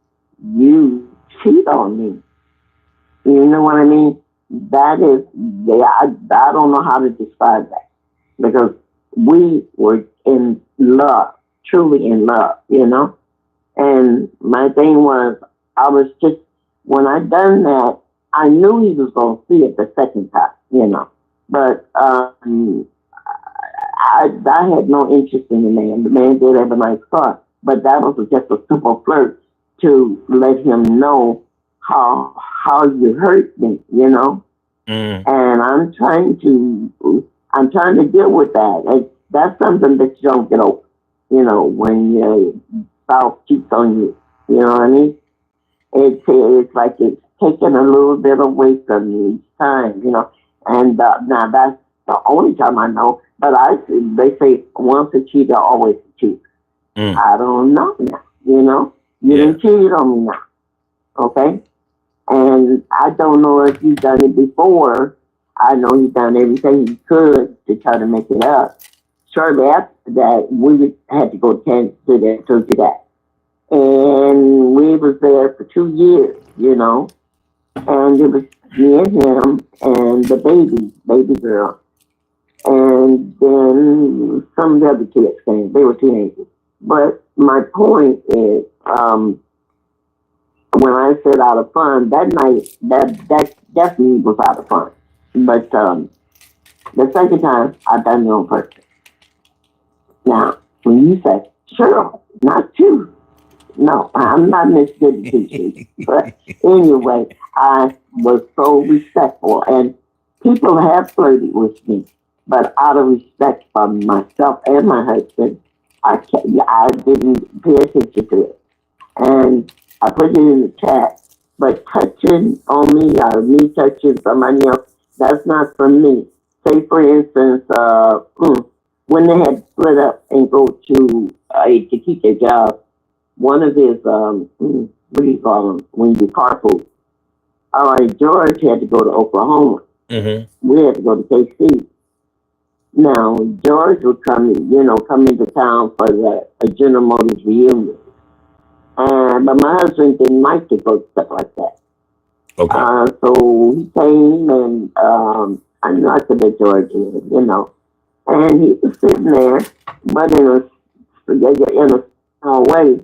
you cheat on me. You know what I mean? That is, I don't know how to describe that. Because we were in love, truly in love, And my thing was, I was just, when I done that, I knew he was going to see it the second time, But I had no interest in the man. The man did have a nice car. But that was just a simple flirt to let him know how you hurt me, And I'm trying to deal with that. That's something that you don't get over, when your spouse cheats on you. You know what I mean? It's like it's taking a little bit away from you each time, And now that's the only time I know. But they say once a cheater, always a cheater. I don't know now, You didn't cheat on me now, okay? And I don't know if you've done it before. I know he's done everything he could to try to make it up. Shortly after that, we had to go to that. And we was there for 2 years, And it was me and him and the baby girl. And then some of the other kids came. They were teenagers. But my point is, when I said out of fun, that night, that definitely was out of fun. But the second time, I done it on purpose. Now, when you say, sure, not you. No, I'm not Miss Goody Two-Shoes. But anyway, I was so respectful. And people have flirted with me. But out of respect for myself and my husband, I didn't pay attention to it. And I put it in the chat. But touching on me or me touching somebody else, that's not for me. Say, for instance, when they had split up and go to keep their job, one of his, what do you call them, when you carpool? All right, George had to go to Oklahoma. Mm-hmm. We had to go to KC. Now, George would come into town for the General Motors reunion. But my husband didn't like to go to stuff like that. Okay. So he came and I know I said that George is, and he was sitting there, but in a small way,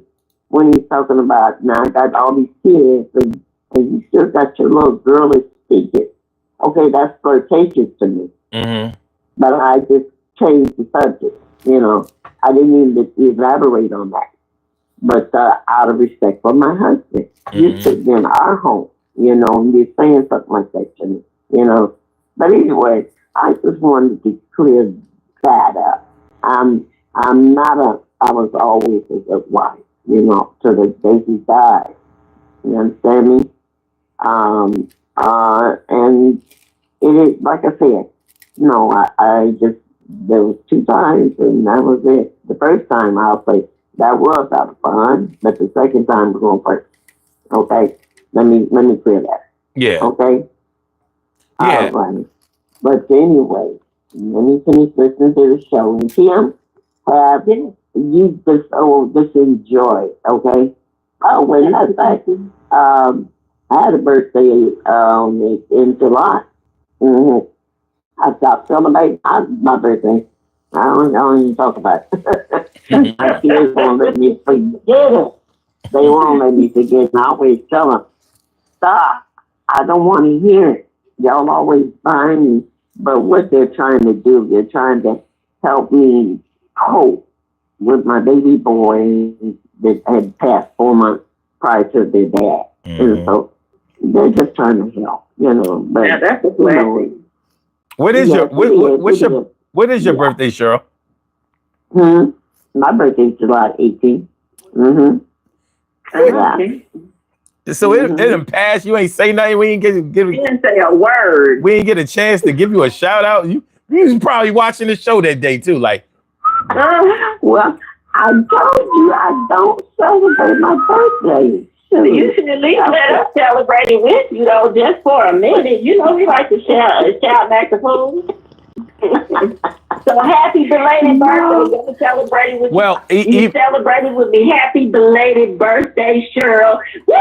when he's talking about, now I got all these kids and you still got your little girlish secret. Okay, that's flirtatious to me. Mm-hmm. But I just changed the subject. I didn't even elaborate on that. But out of respect for my husband, you're sitting in our home, and you're saying something like that to me, But anyway, I just wanted to clear that up. I was always a good wife, to the day he died. You understand me? And it is, like I said, there was 2 times and that was it. The first time I'll say that was out of fun, but the second time we're going first. Okay? Let me clear that. Yeah. Okay? Yeah. All right. But anyway, let me finish listening to the show. And Tim, you just enjoy, okay? Oh, wait, that's right. I had a birthday in July. Mm-hmm. I stopped celebrating my birthday. I don't even talk about it. My kids won't let me forget it. They won't let me forget. And I always tell them, stop. I don't want to hear it. Y'all always find me. But what they're trying to do, they're trying to help me cope with my baby boy that had passed 4 months prior to their dad. And so they're just trying to help, But yeah, that's a blessing. What is your birthday, Cheryl? My birthday's July 18th. Mm-hmm. Yeah. So it didn't pass. You ain't say nothing. We ain't You didn't say a word. We ain't get a chance to give you a shout out. You was probably watching the show that day too. Like, well, I told you I don't celebrate my birthday. You should at least let us celebrate it with you, though, just for a minute. We like to shout back the fool. So happy belated birthday. Let me celebrate it with you. You celebrated with me. Happy belated birthday, Cheryl. Woo!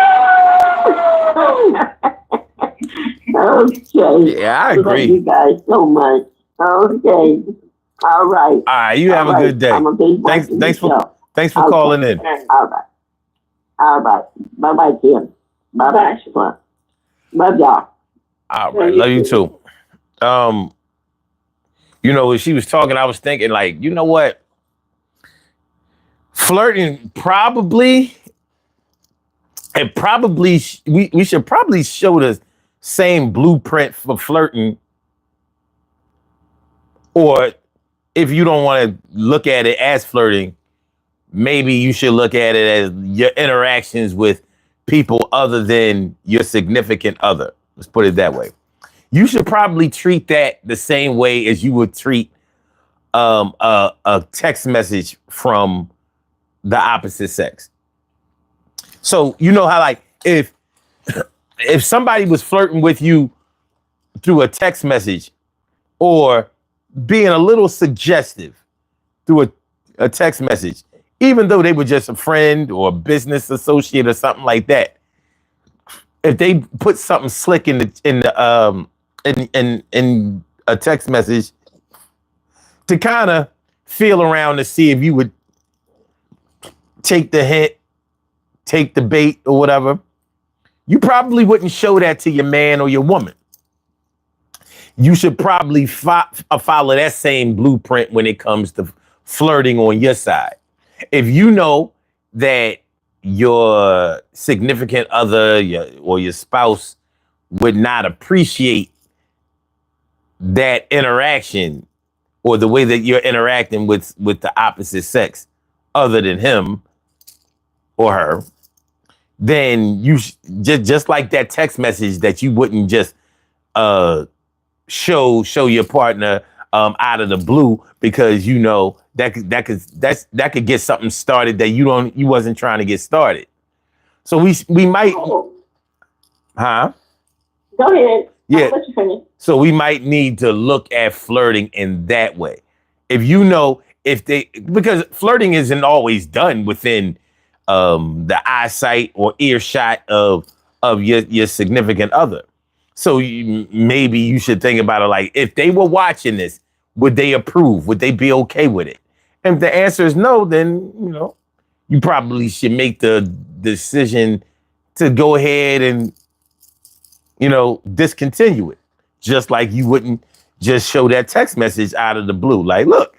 Okay. Yeah, I agree. Thank you guys so much. Okay. All right. All right, you have a good day. Thanks for calling in. All right. Bye-bye, Tim. Bye-bye, Siobhan. Love y'all. All right. Love you too. When she was talking, I was thinking, like, you know what? Flirting we should probably show the same blueprint for flirting. Or if you don't want to look at it as flirting, maybe you should look at it as your interactions with people other than your significant other. Let's put it that way. You should probably treat that the same way as you would treat a text message from the opposite sex. So you know how, like, if somebody was flirting with you through a text message or being a little suggestive through a text message, even though they were just a friend or a business associate or something like that, if they put something slick in a text message to kind of feel around to see if you would take the hint, take the bait or whatever, you probably wouldn't show that to your man or your woman. You should probably follow that same blueprint when it comes to flirting on your side. If you know that your significant other or your spouse would not appreciate that interaction or the way that you're interacting with the opposite sex other than him or her, then you just like that text message that you wouldn't just show your partner out of the blue because you know that could get something started that you wasn't trying to get started. So we might, huh? Go ahead. Yeah. I'll let you finish. So we might need to look at flirting in that way. If you know, because flirting isn't always done within the eyesight or earshot of your significant other. So maybe you should think about it like, if they were watching this, would they approve? Would they be okay with it? And if the answer is no, then, you probably should make the decision to go ahead and, discontinue it. Just like you wouldn't just show that text message out of the blue. Like, look,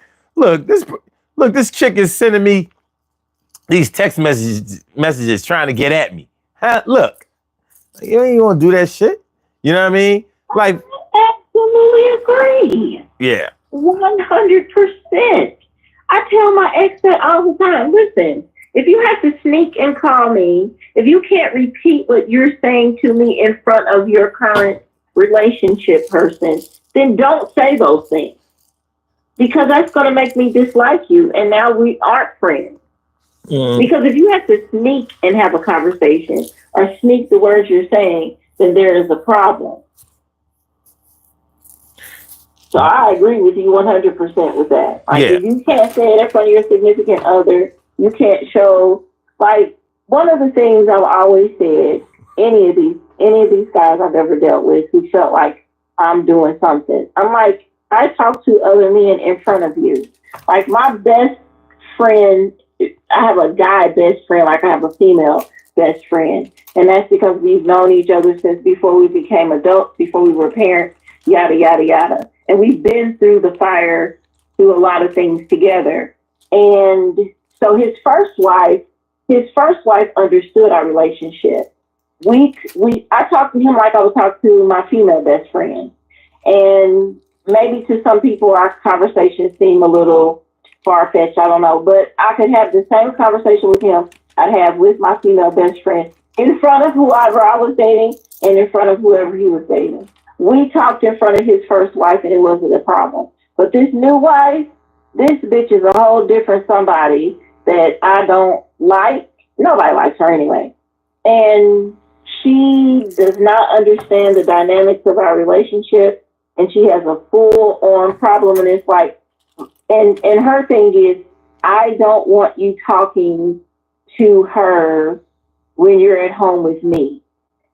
this chick is sending me these text messages trying to get at me. Huh? Look, you ain't gonna do that shit. You know what I mean? Like, I absolutely agree. Yeah. 100%. I tell my ex that all the time. Listen, if you have to sneak and call me, if you can't repeat what you're saying to me in front of your current relationship person, then don't say those things. Because that's going to make me dislike you. And now we aren't friends. Because if you have to sneak and have a conversation or sneak the words you're saying, then there is a problem. So I agree with you 100% with that. Like, if you can't say it in front of your significant other, you can't show, like, one of the things I've always said, any of these guys I've ever dealt with who felt like I'm doing something. I'm like, I talk to other men in front of you. Like, my best friend, I have a guy best friend, like I have a female best friend. And that's because we've known each other since before we became adults, before we were parents, yada, yada, yada. And we've been through the fire, through a lot of things together. And so his first wife understood our relationship. I talked to him like I would talk to my female best friend. And maybe to some people, our conversations seem a little far-fetched, I don't know. But I could have the same conversation with him I'd have with my female best friend in front of whoever I was dating and in front of whoever he was dating. We talked in front of his first wife and it wasn't a problem. But this new wife, this bitch is a whole different somebody that I don't like. Nobody likes her anyway. And she does not understand the dynamics of our relationship. And she has a full-on problem. And it's like, and her thing is, I don't want you talking to her when you're at home with me.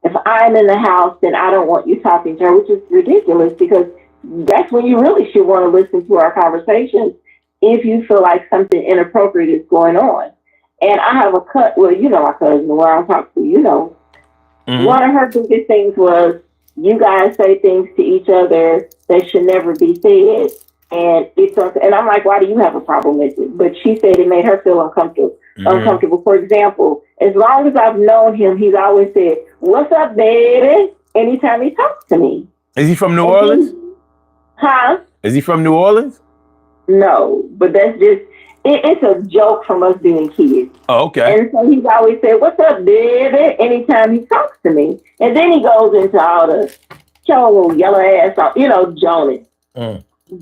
If I'm in the house, then I don't want you talking to her, which is ridiculous because that's when you really should want to listen to our conversations if you feel like something inappropriate is going on. And I have my cousin, where I talk to, one of her biggest things was, you guys say things to each other that should never be said. And and I'm like, why do you have a problem with it? But she said it made her feel uncomfortable. For example, as long as I've known him, he's always said, "What's up, baby?" anytime he talks to me. Is he from New Orleans? Huh? Is he from New Orleans? No, but that's just, it's a joke from us being kids. Oh, okay. And so he's always said, "What's up, baby?" anytime he talks to me. And then he goes into all the yellow ass, Jonas.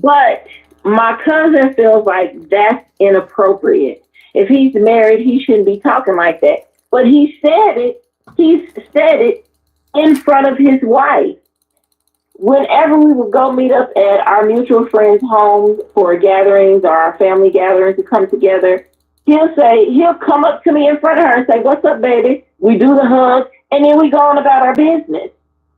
But my cousin feels like that's inappropriate. If he's married, he shouldn't be talking like that. But he said it in front of his wife. Whenever we would go meet up at our mutual friends' homes for gatherings or our family gatherings to come together, he'll come up to me in front of her and say, "What's up, baby?" We do the hug, and then we go on about our business.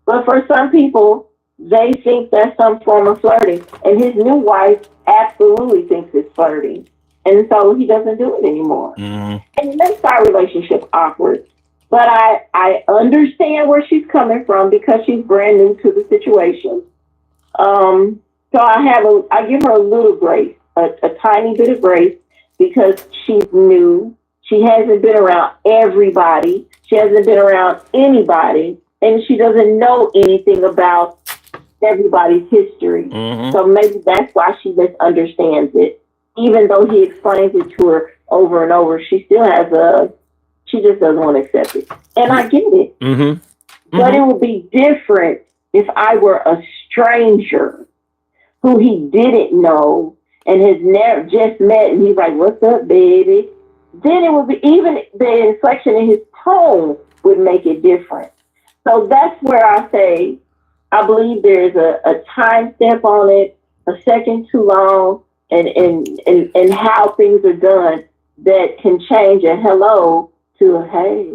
But for some people, they think that's some form of flirting. And his new wife absolutely thinks it's flirting. And so he doesn't do it anymore. And it makes our relationship awkward. But I understand where she's coming from because she's brand new to the situation. So I give her a little grace, a tiny bit of grace, because she's new. She hasn't been around everybody. She hasn't been around anybody. And she doesn't know anything about everybody's history. Mm-hmm. So maybe that's why she misunderstands it. Even though he explains it to her over and over, she just doesn't want to accept it. And I get it. Mm-hmm. But it would be different if I were a stranger who he didn't know and has never just met, and he's like, "What's up, baby?" Then it would be, even the inflection in his tone would make it different. So that's where I say I believe there's a time stamp on it, a second too long, and how things are done that can change a hello to a hey.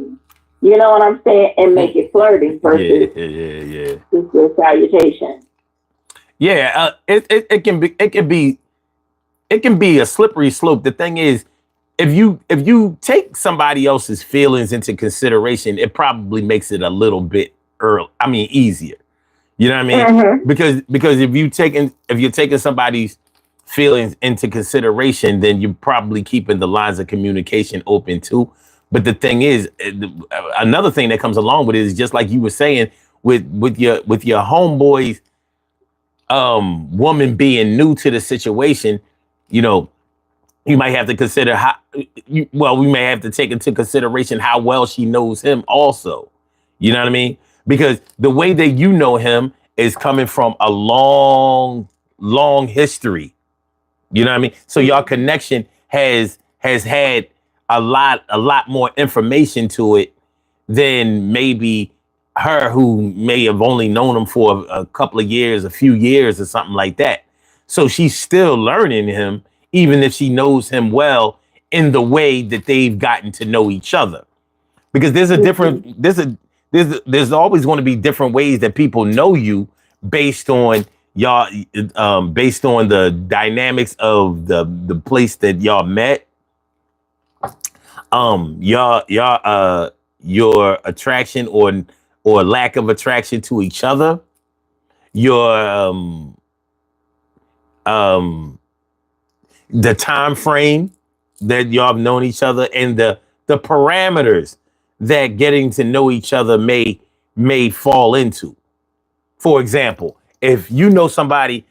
You know what I'm saying? And make it flirting versus just a salutation. Yeah, it can be a slippery slope. The thing is, if you take somebody else's feelings into consideration, it probably makes it a little bit easier. You know what I mean? Mm-hmm. Because if you're taking somebody's feelings into consideration, then you're probably keeping the lines of communication open too. But the thing is, another thing that comes along with it is just like you were saying with your homeboys, woman being new to the situation, you know, you might have to consider we may have to take into consideration how well she knows him also. You know what I mean? Because the way that you know him is coming from a long, long history. You know what I mean? So your connection has had a lot more information to it than maybe her, who may have only known him for a couple of years, a few years or something like that. So she's still learning him, even if she knows him well in the way that they've gotten to know each other. Because there's always going to be different ways that people know you based on y'all, based on the dynamics of the place that y'all met, your attraction or lack of attraction to each other, your the time frame that y'all have known each other, and the parameters that getting to know each other may fall into. For example, if you know somebody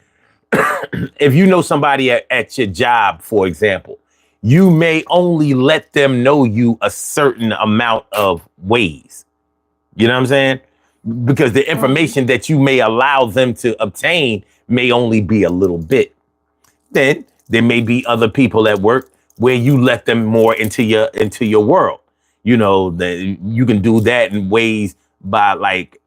at your job, for example, you may only let them know you a certain amount of ways. You know what I'm saying? Because the information that you may allow them to obtain may only be a little bit. Then there may be other people at work where you let them more into your world. You know, that you can do that in ways by like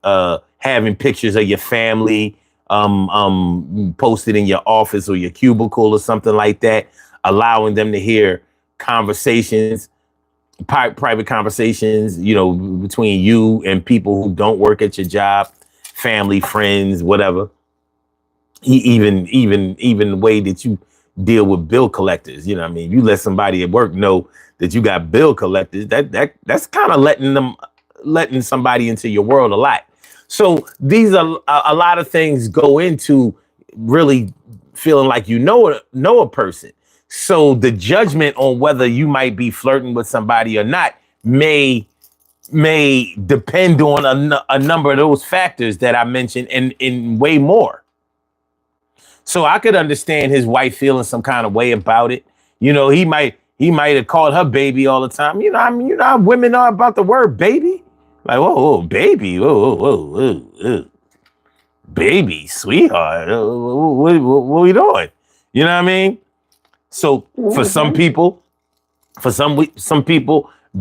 having pictures of your family posted in your office or your cubicle or something like that, allowing them to hear conversations, private conversations, you know, between you and people who don't work at your job, family, friends, whatever. Even the way that you deal with bill collectors, you know what I mean? You let somebody at work know that you got bill collectors, that's kind of letting somebody into your world a lot. So these are a lot of things go into really feeling like you know a person. So the judgment on whether you might be flirting with somebody or not may depend on a number of those factors that I mentioned, and in way more. So I could understand his wife feeling some kind of way about it. You know, he might have called her baby all the time. You know, I mean, you know how women are about the word baby. Like, whoa, baby, whoa, baby, sweetheart, what are we doing? You know what I mean? So for some people,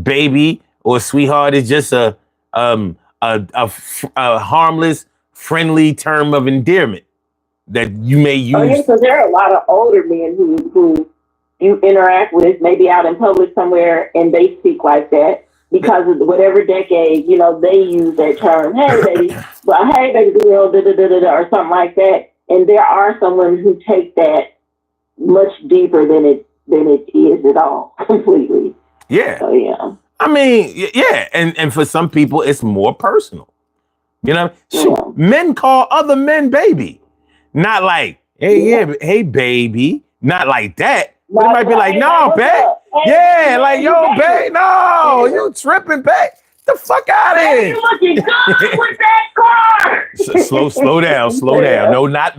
baby or sweetheart is just a harmless, friendly term of endearment that you may use. Oh yeah, because there are a lot of older men who you interact with, maybe out in public somewhere, and they speak like that because of whatever decade, you know, they use that term. Hey baby, well, hey baby girl, or something like that. And there are some women who take that much deeper than it is at all, completely. Yeah. So yeah. I mean, yeah, and for some people it's more personal. You know, men call other men baby. Not like, hey, baby. Not like that. But it might be like, no, babe. Yeah, like, yo, babe, no, you tripping, babe. The fuck out of Hey, here. you looking good with that car. Slow down. No, not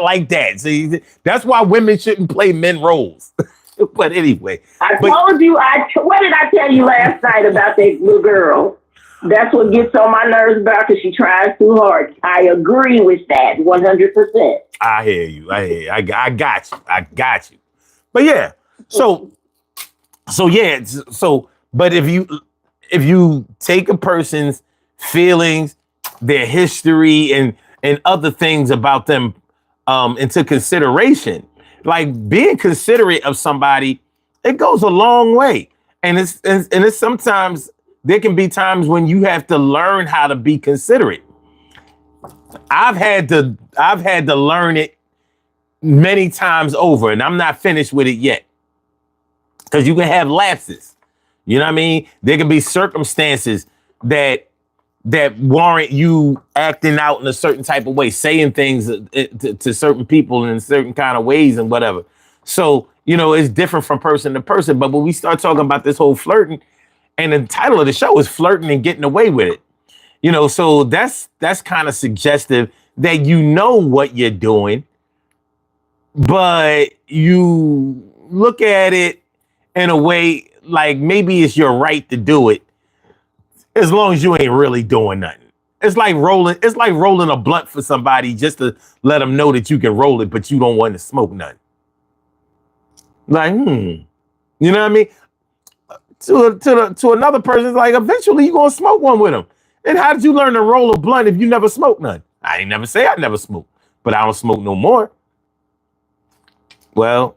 like that. See, that's why women shouldn't play men roles. But anyway, I told you. What did I tell you last night about that little girl? That's what gets on my nerves about because she tries too hard. I agree with that 100%. I hear you. I got you. But yeah, so yeah, but if you take a person's feelings, their history, and other things about them into consideration, like being considerate of somebody, it goes a long way. And it's sometimes there can be times when you have to learn how to be considerate. I've had to learn it many times over, and I'm not finished with it yet. Because you can have lapses. You know what I mean? There can be circumstances that warrant you acting out in a certain type of way, saying things to certain people in certain kind of ways and whatever. So, it's different from person to person. But when we start talking about this whole flirting, and the title of the show is Flirting and Getting Away with It. So that's kind of suggestive that what you're doing, but you look at it in a way like maybe it's your right to do it as long as you ain't really doing nothing. It's like rolling a blunt for somebody just to let them know that you can roll it, but you don't want to smoke nothing. Like, you know what I mean? To another person, like eventually you're gonna smoke one with them. And how did you learn to roll a blunt if you never smoked none? I ain't never say I never smoked, but I don't smoke no more. Well,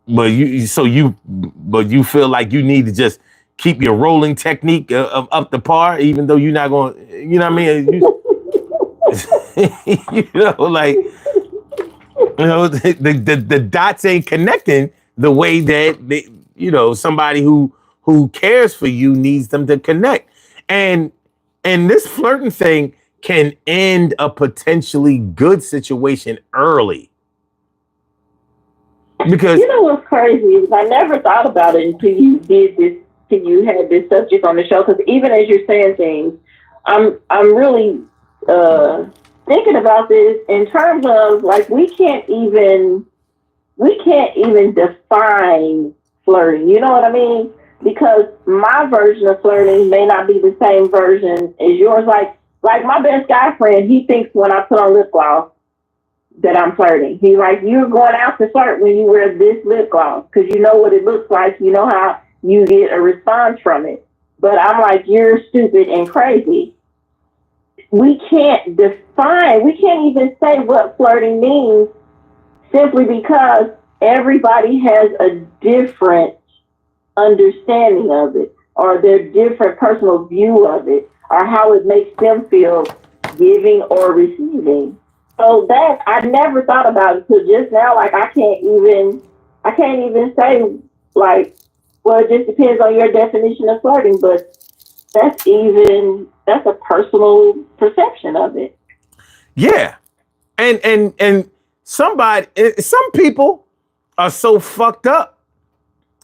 but you feel like you need to just keep your rolling technique up to par, even though you're not going. You know what I mean? The dots ain't connecting the way that somebody who cares for you needs them to connect, and this flirting thing can end a potentially good situation early. Because what's crazy is I never thought about it until you did this, till you had this subject on the show. Because even as you're saying things, I'm really thinking about this in terms of like we can't even define flirting. You know what I mean? Because my version of flirting may not be the same version as yours. Like my best guy friend, he thinks when I put on lip gloss that I'm flirting. He's like, you're going out to flirt when you wear this lip gloss because you know what it looks like. You know how you get a response from it. But I'm like, you're stupid and crazy. We can't even say what flirting means simply because everybody has a different understanding of it or their different personal view of it or how it makes them feel giving or receiving. So that I never thought about it until just now. Like I can't even say like, well, it just depends on your definition of flirting, but that's a personal perception of it. Yeah. And some people are so fucked up.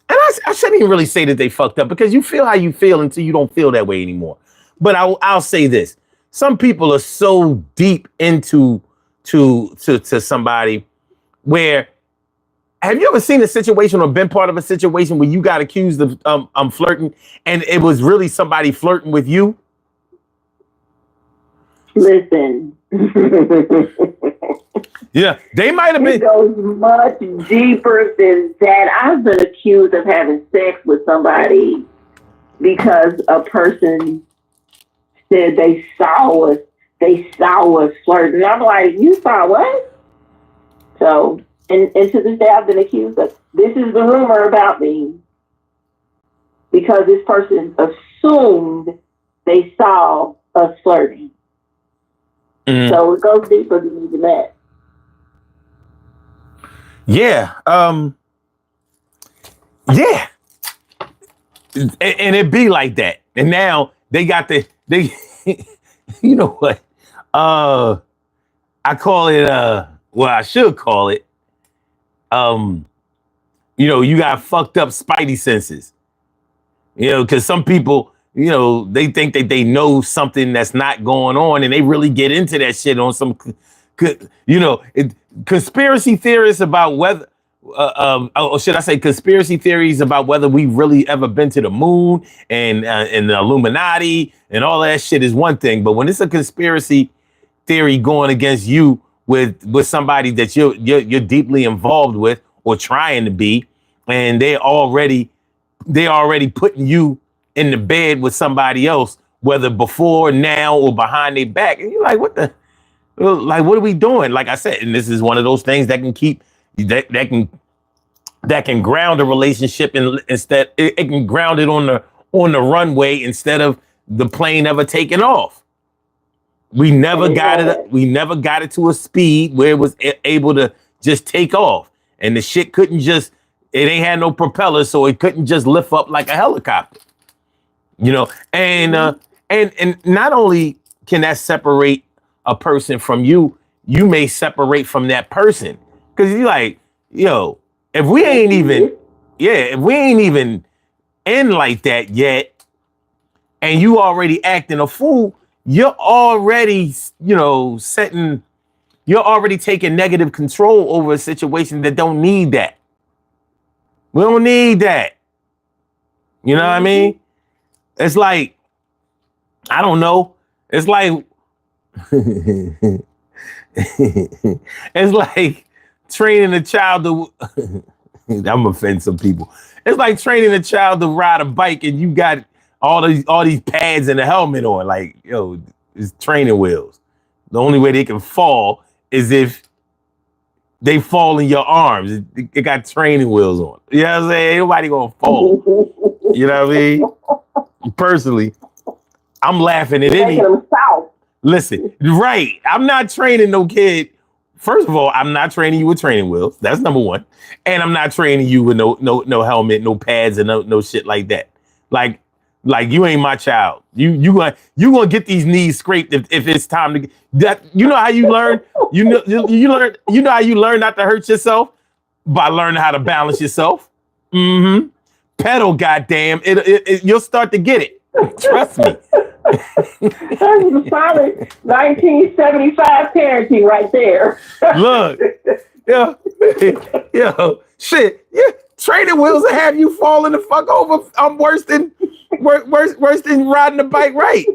And I shouldn't even really say that they fucked up because you feel how you feel until you don't feel that way anymore. But I'll say this. Some people are so deep into to somebody where have you ever seen a situation or been part of a situation where you got accused of flirting and it was really somebody flirting with you? Listen. Yeah, they might have been. It goes much deeper than that. I've been accused of having sex with somebody because a person said they saw us flirting. And I'm like, you saw what? So, and to this day, I've been accused of, this is the rumor about me. Because this person assumed they saw us flirting. Mm-hmm. So it goes deeper than even that. Yeah. Yeah. And it be like that. And now they you know what? I call it I should call it you got fucked up spidey senses. Because some people you know, they think that they know something that's not going on, and they really get into that shit on some, you know, conspiracy theorists about whether, or should I say, conspiracy theories about whether we really ever been to the moon and the Illuminati and all that shit is one thing, but when it's a conspiracy theory going against you with somebody that you're deeply involved with or trying to be, and they already putting you in the bed with somebody else, whether before, now, or behind their back. And you're like, what are we doing? Like I said, and this is one of those things that can keep, that can ground a relationship, and instead it can ground it on the runway instead of the plane ever taking off. We never got it to a speed where it was able to just take off. And the shit it ain't had no propeller, so it couldn't just lift up like a helicopter. You know, and not only can that separate a person from you, you may separate from that person. Cause you're like, yo, if we ain't even in like that yet, and you already acting a fool, you're already, you know, you're already taking negative control over a situation that don't need that. We don't need that. You know what I mean? It's like, I don't know. It's like, it's like training a child to, I'm offending some people. It's like training a child to ride a bike and you got all these pads and a helmet on. Like, yo, it's training wheels. The only way they can fall is if they fall in your arms. It got training wheels on. You know what I'm saying? Ain't nobody gonna fall. You know what I mean? Personally, I'm laughing at any. Listen, right. I'm not training no kid. First of all, I'm not training you with training wheels. That's number one. And I'm not training you with no helmet, no pads, and no shit like that. Like you ain't my child. You gonna get these knees scraped if it's time to get that. You know how you learn? You know how you learn not to hurt yourself? By learning how to balance yourself. Mm-hmm. Pedal, goddamn. You'll start to get it. Trust me. That was a solid 1975 parenting right there. Look, shit, yeah. Training wheels will have you falling the fuck over. I'm worse than riding the bike right.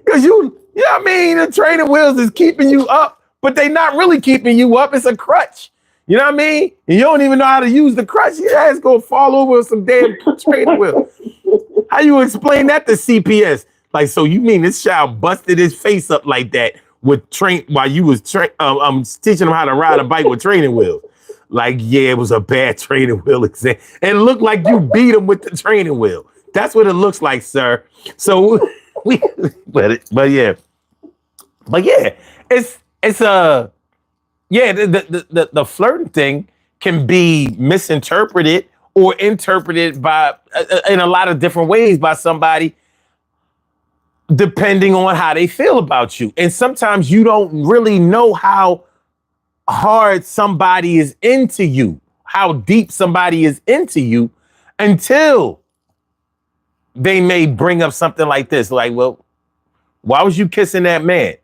Cause you know what I mean? The training wheels is keeping you up, but they not really keeping you up. It's a crutch. You know what I mean? And you don't even know how to use the crutch. Your ass gonna fall over with some damn training wheel. How you explain that to CPS? Like, so you mean this child busted his face up like that with while you was teaching him how to ride a bike with training wheels? Like, yeah, it was a bad training wheel exam. And it looked like you beat him with the training wheel. That's what it looks like, sir. So but yeah, it's the flirting thing can be misinterpreted or interpreted by in a lot of different ways by somebody, depending on how they feel about you. And sometimes you don't really know how hard somebody is into you, how deep somebody is into you, until they may bring up something like this. Like, well, why was you kissing that man?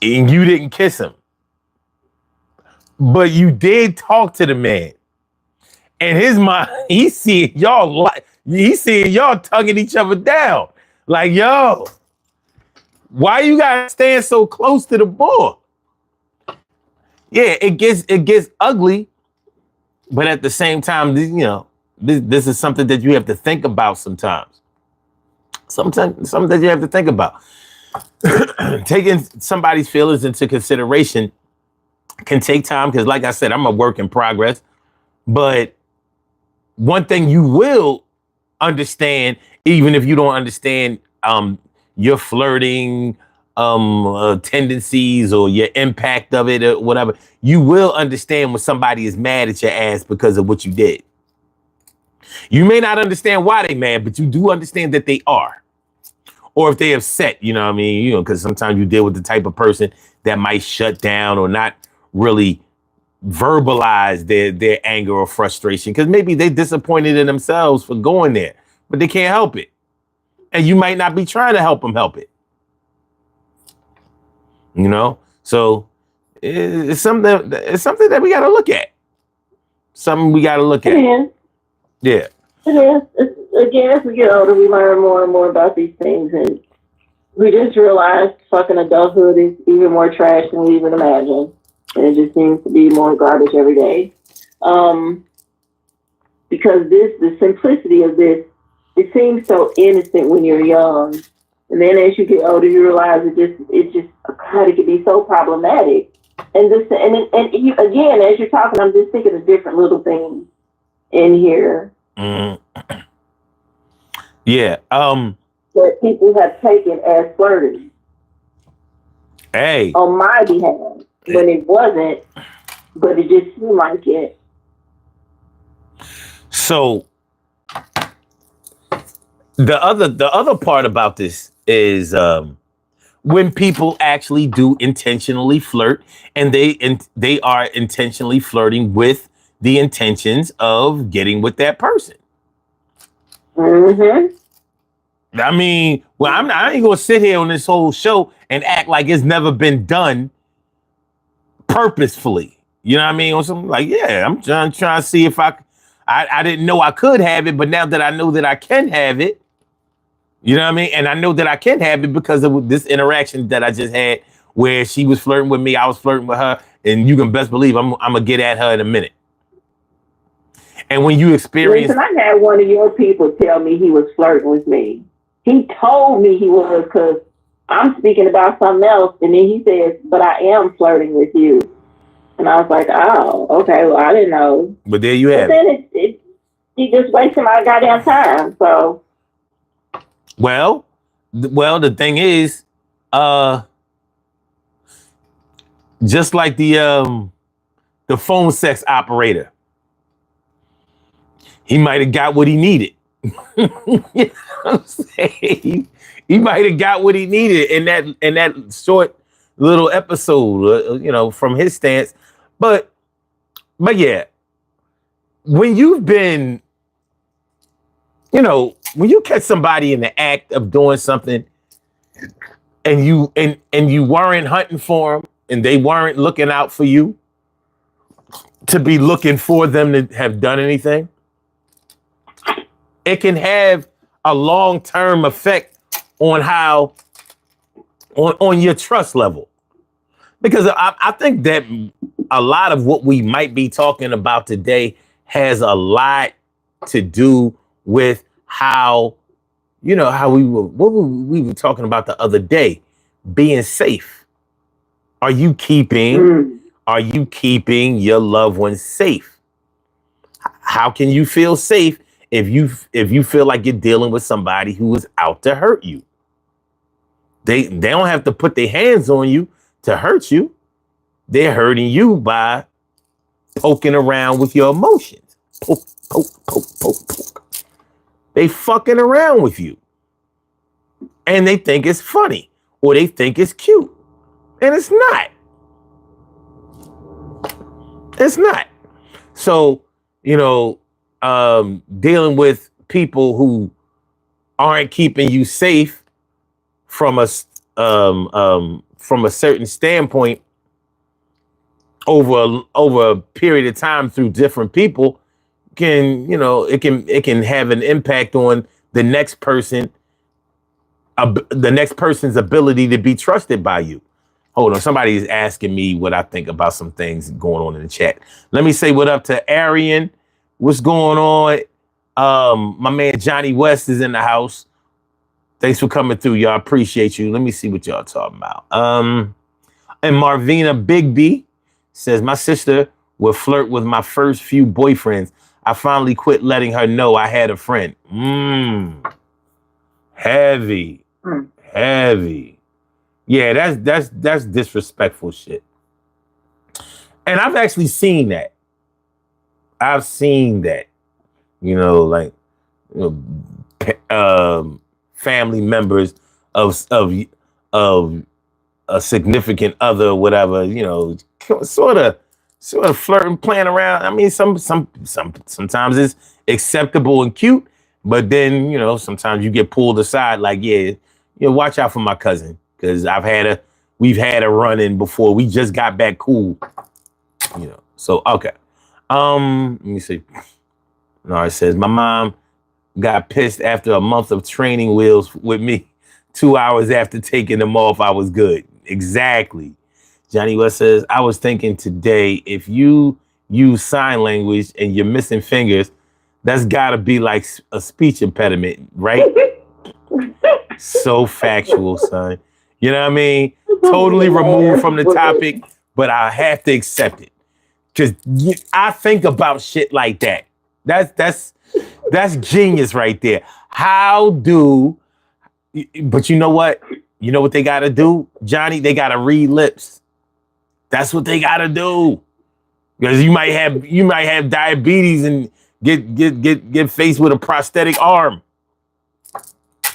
And you didn't kiss him. But you did talk to the man. And his mind, he's seeing y'all tugging each other down. Like, yo, why you guys stand so close to the bull? Yeah, it gets ugly, but at the same time, you know, this is something that you have to think about sometimes. Something that you have to think about. Taking somebody's feelings into consideration can take time because, like I said, I'm a work in progress. But one thing you will understand, even if you don't understand your flirting tendencies or your impact of it or whatever, you will understand when somebody is mad at your ass because of what you did. You may not understand why they mad, but you do understand that they are. Or if they upset, you know what I mean? You know, because sometimes you deal with the type of person that might shut down or not really verbalize their anger or frustration, because maybe they're disappointed in themselves for going there, but they can't help it. And you might not be trying to help them help it. You know? So it's something that we got to look at. Something we got to look at. Yeah. It is. Again, as we get older, we learn more and more about these things, and we just realize fucking adulthood is even more trash than we even imagined. And it just seems to be more garbage every day. Because the simplicity of this, it seems so innocent when you're young. And then as you get older, you realize it just God, it can be so problematic. And you, again, as you're talking, I'm just thinking of different little things in here. Yeah. That people have taken as flirting. Hey. On my behalf, when it wasn't, but it just seemed like it. So the other part about this is when people actually do intentionally flirt, and they are intentionally flirting with the intentions of getting with that person. Mm-hmm. I mean, well, I ain't gonna sit here on this whole show and act like it's never been done purposefully. You know what I mean? Or something like, yeah, I'm trying to see if I didn't know I could have it, but now that I know that I can have it, you know what I mean? And I know that I can have it because of this interaction that I just had where she was flirting with me, I was flirting with her, and you can best believe I'm gonna get at her in a minute. And when you experience... Listen, I had one of your people tell me he was flirting with me. He told me he was, because I'm speaking about something else, and then he says, but I am flirting with you. And I was like, oh, okay, well, I didn't know. But there you have it. Then he just wasted my goddamn time, so... Well, the thing is, just like the phone sex operator, he might have got what he needed. You know what I'm saying? He might have got what he needed in that short little episode, from his stance. But yeah, when you've been, when you catch somebody in the act of doing something, and you weren't hunting for them, and they weren't looking out for you to be looking for them to have done anything, it can have a long-term effect on on your trust level. Because I think that a lot of what we might be talking about today has a lot to do with how we were talking about the other day, being safe. Are you keeping your loved ones safe? How can you feel safe if you feel like you're dealing with somebody who is out to hurt you? They don't have to put their hands on you to hurt you. They're hurting you by poking around with your emotions. Poke, poke, poke, poke, poke. They fucking around with you. And they think it's funny, or they think it's cute. And it's not. It's not. So, dealing with people who aren't keeping you safe from a certain standpoint over a period of time through different people it can have an impact on the next person's ability to be trusted by you. Hold on, somebody is asking me what I think about some things going on in the chat. Let me say what up to Arian. What's going on? My man Johnny West is in the house. Thanks for coming through, y'all. Appreciate you. Let me see what y'all talking about. And Marvina Bigby says, my sister would flirt with my first few boyfriends. I finally quit letting her know I had a friend. Heavy. Yeah, that's disrespectful shit. And I've actually seen that. I've seen that. Family members of a significant other, whatever, sort of sort of flirting, playing around. I mean, sometimes it's acceptable and cute, but then sometimes you get pulled aside. Like, yeah, watch out for my cousin because we've had a run in before. We just got back cool, So okay, let me see. No, it says my mom got pissed after a month of training wheels with me. 2 hours after taking them off, I was good. Exactly. Johnny West says, I was thinking today, if you use sign language and you're missing fingers, that's got to be like a speech impediment, right? So factual, son. You know what I mean? Totally removed from the topic, but I have to accept it. Because I think about shit like that. That's genius right there. But you know what? You know what they got to do, Johnny? They got to read lips. That's what they got to do. Because you might have diabetes and get faced with a prosthetic arm.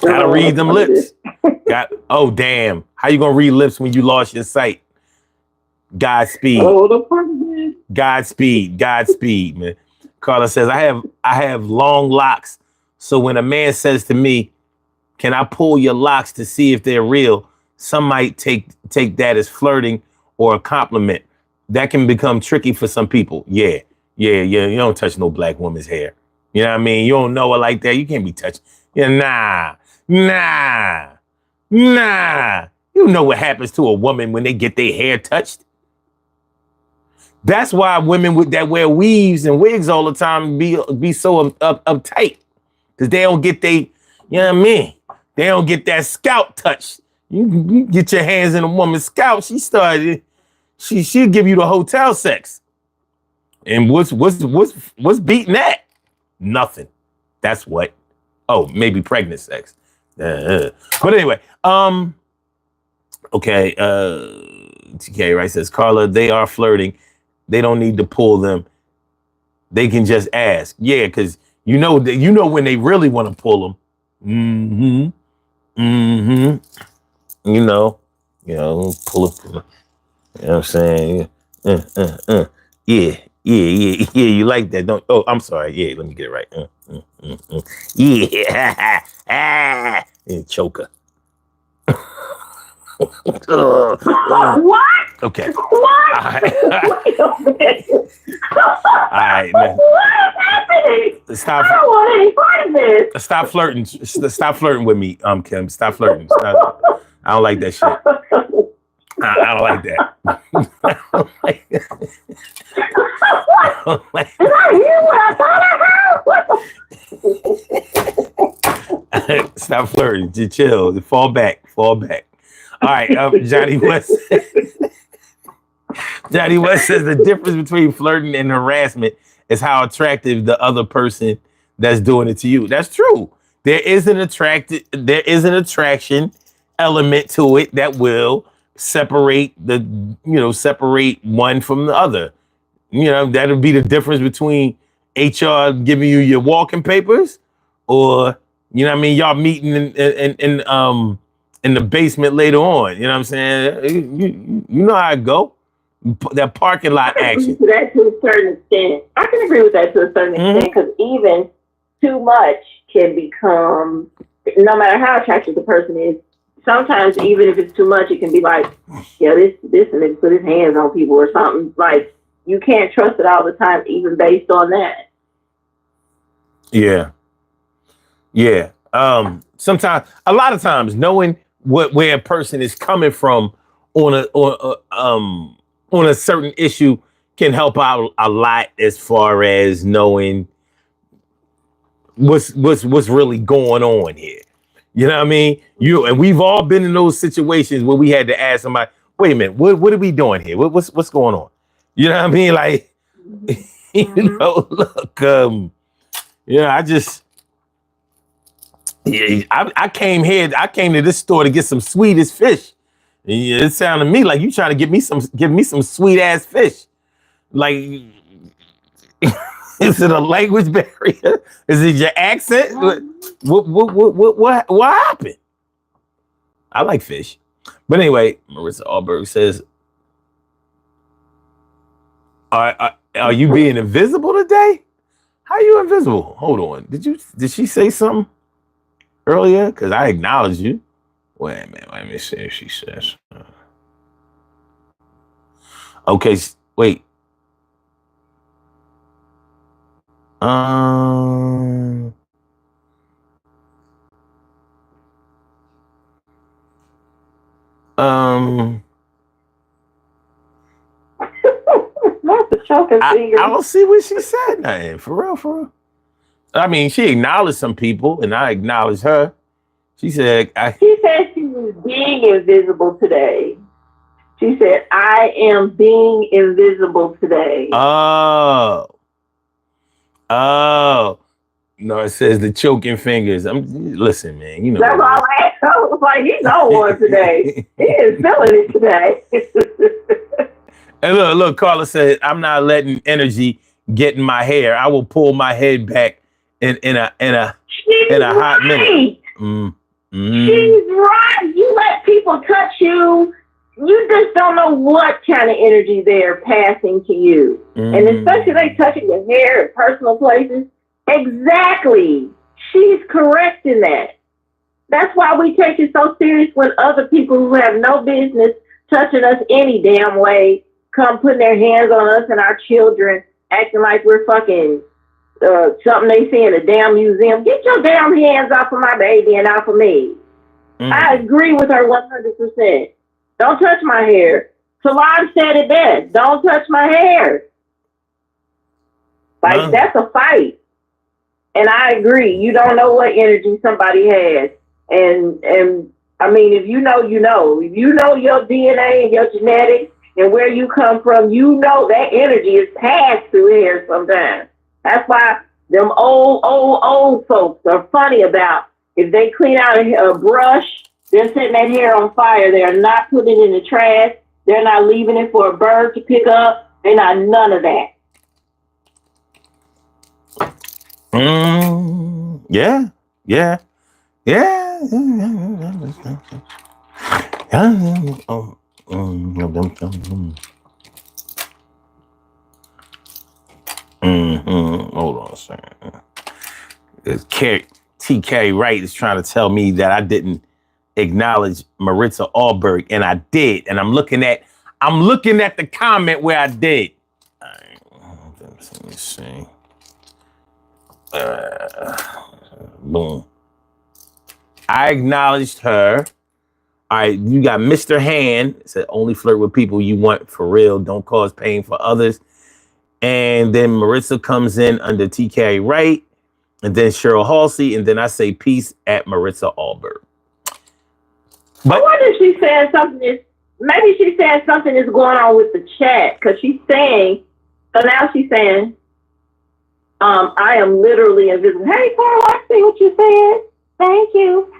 Gotta read them lips. Oh damn! How you gonna read lips when you lost your sight? Godspeed. Godspeed, man. Carla says, I have long locks, so when a man says to me, "Can I pull your locks to see if they're real?" Some might take that as flirting or a compliment. That can become tricky for some people. Yeah. You don't touch no black woman's hair. You know what I mean? You don't know her like that. You can't be touched. Yeah, nah. You know what happens to a woman when they get their hair touched? That's why women that wear weaves and wigs all the time be so uptight. Because they don't get you know what I mean? They don't get that scalp touch. You get your hands in a woman's scalp, she'll give you the hotel sex. And what's beating that? Nothing. That's what. Oh, maybe pregnant sex. But anyway, okay. TK right says, Carla, they are flirting. They don't need to pull them. They can just ask. Yeah, because you know when they really want to pull them. Pull them. You know what I'm saying? Yeah. You like that, don't? Oh, I'm sorry. Yeah, let me get it right. Yeah. And choker. What? Okay. What? All right, man. What is happening? Stop. I don't want any part of this. Stop flirting. Stop flirting with me, Kim. Stop flirting. I don't like that shit. I don't like that. I don't like that. Is that you? What I thought I heard? Stop flirting. Just chill. Fall back. All right, Johnny West. Johnny West says the difference between flirting and harassment is how attractive the other person that's doing it to you. That's true. There is an attraction element to it that will separate one from the other. That'll be the difference between HR giving you your walking papers, or y'all meeting in the basement later on. You know what I'm saying? You know how it go. That parking lot action. That to a certain extent. I can agree with that to a certain extent, because even too much can become, no matter how attractive the person is, sometimes even if it's too much, it can be like, yeah, this and then put his hands on people or something. Like, you can't trust it all the time, even based on that. Yeah. Sometimes, a lot of times, knowing where a person is coming from on a certain issue can help out a lot as far as knowing what's really going on here. You know what I mean? And we've all been in those situations where we had to ask somebody, wait a minute, what are we doing here? What's going on? You know what I mean? Like, look, I came to this store to get some sweetest fish. It sounded to me like you trying to give me some sweet ass fish. Like, is it a language barrier? Is it your accent? What happened? I like fish. But anyway, Marissa Alberg says, Are you being invisible today? How you invisible? Hold on. Did she say something earlier? Because I acknowledged you. Wait a minute. Let me see if she says. Okay. Wait. Um. Not the choking finger. I don't see what she said. Nothing. For real. I mean, she acknowledged some people, and I acknowledged her. She said, She said she was being invisible today. She said, I am being invisible today. Oh. No, it says the choking fingers. Listen, man. You know. That's all I was like, he's on one today. He is feeling it today. And look, Carla said, I'm not letting energy get in my hair. I will pull my head back in a hot minute. She's right. You let people touch you. You just don't know what kind of energy they're passing to you. And especially they touching your hair in personal places. Exactly. She's correct in that. That's why we take it so serious when other people who have no business touching us any damn way come putting their hands on us and our children, acting like we're fucking something they see in a damn museum. Get your damn hands off of my baby and off of me. I agree with her 100%. Don't touch my hair. Talon said it best. Don't touch my hair. Like, that's a fight. And I agree. You don't know what energy somebody has. And I mean, if you know, you know. If you know your DNA and your genetics and where you come from, you know that energy is passed through here sometimes. That's why them old folks are funny about if they clean out a brush, they're setting that hair on fire. They're not putting it in the trash. They're not leaving it for a bird to pick up. They're not none of that. Yeah. Hold on a second. TK Wright is trying to tell me that I didn't acknowledge Maritza Allberg, and I did. And I'm looking at the comment where I did. All right, let me see. Boom. I acknowledged her. All right, you got Mr. Hand. It said only flirt with people you want for real. Don't cause pain for others. And then Maritza comes in under TK Wright, and then Cheryl Halsey, and then I say peace at Maritza Allberg. But I wonder if she's saying something maybe she's saying something is going on with the chat, because she's saying, so now she's saying, I am literally invisible. Hey, Carl, I see what you said. Thank you.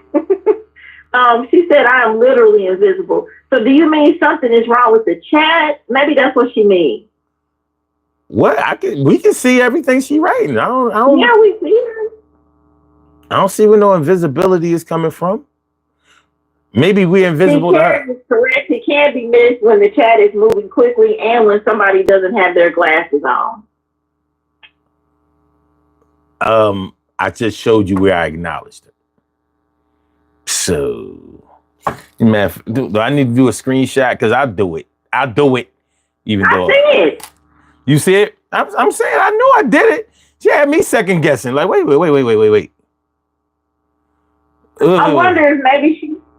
She said, I am literally invisible. So do you mean something is wrong with the chat? Maybe that's what she means. What? We can see everything she's writing. I don't. Yeah, we see her. I don't see where no invisibility is coming from. Maybe we're invisible to her. Is correct. It can be missed when the chat is moving quickly and when somebody doesn't have their glasses on. I just showed you where I acknowledged it. So, man, do I need to do a screenshot? Because I'll do it. Even though I see it. You see it? I'm saying I knew I did it. She had me second guessing. Like, wait. I wonder if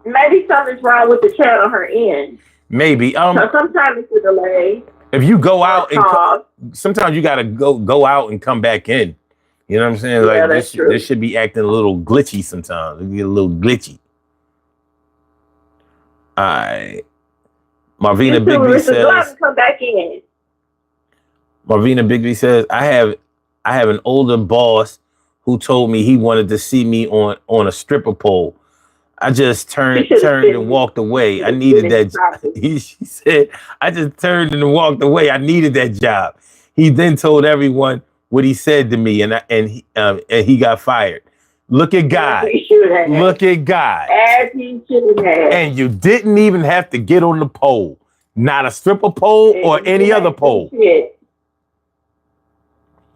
maybe something's wrong with the chat on her end. Maybe. So sometimes it's a delay. If you go out sometimes you gotta go out and come back in. You know what I'm saying? Yeah, like that's true. This should be acting a little glitchy sometimes. It get a little glitchy. All right. Marvina Bigby says. Come back in. Marvina Bigby says, I have an older boss who told me he wanted to see me on a stripper pole. I just turned and walked away. I needed that job. She said, I just turned and walked away. I needed that job. He then told everyone what he said to me, and he got fired. Look at God. Look at God. As he should have. And you didn't even have to get on the pole. Not a stripper pole or any other pole.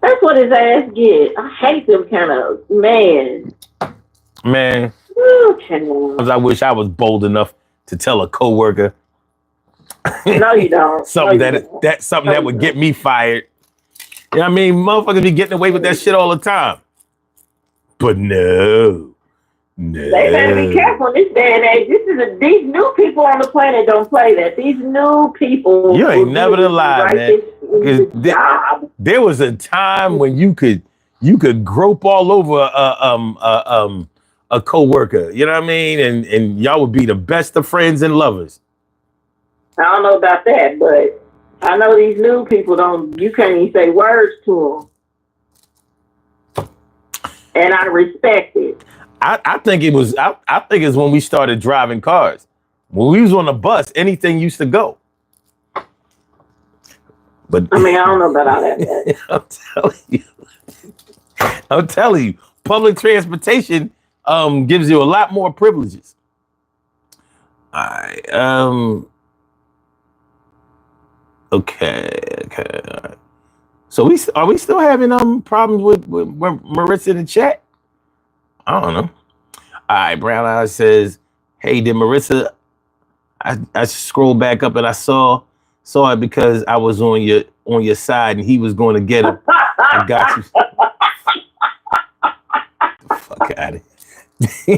That's what his ass get. I hate them kind of man. Man, Ooh, I wish I was bold enough to tell a coworker no, you don't. something No, you don't. something No, that you would don't. get me fired. You know what I mean? Motherfuckers be getting away with that shit all the time. But no. They better be careful in this day and age. These new people on the planet don't play that. These new people You ain't will never do to lie, right man. this job. There was a time when you could grope all over a coworker. You know what I mean? And y'all would be the best of friends and lovers. I don't know about that, but I know these new people don't. You can't even say words to them, and I respect it. I think it was. I think it's when we started driving cars. When we was on the bus, anything used to go. But I mean, I don't know about all that. I'm telling you, public transportation gives you a lot more privileges. All right. Okay. All right. So are we still having problems with Marissa in the chat? I don't know. All right, Brown Eyes says, "Hey, did Marissa?" I scrolled back up and I saw it because I was on your side and he was going to get him. I got you. Fuck out of here.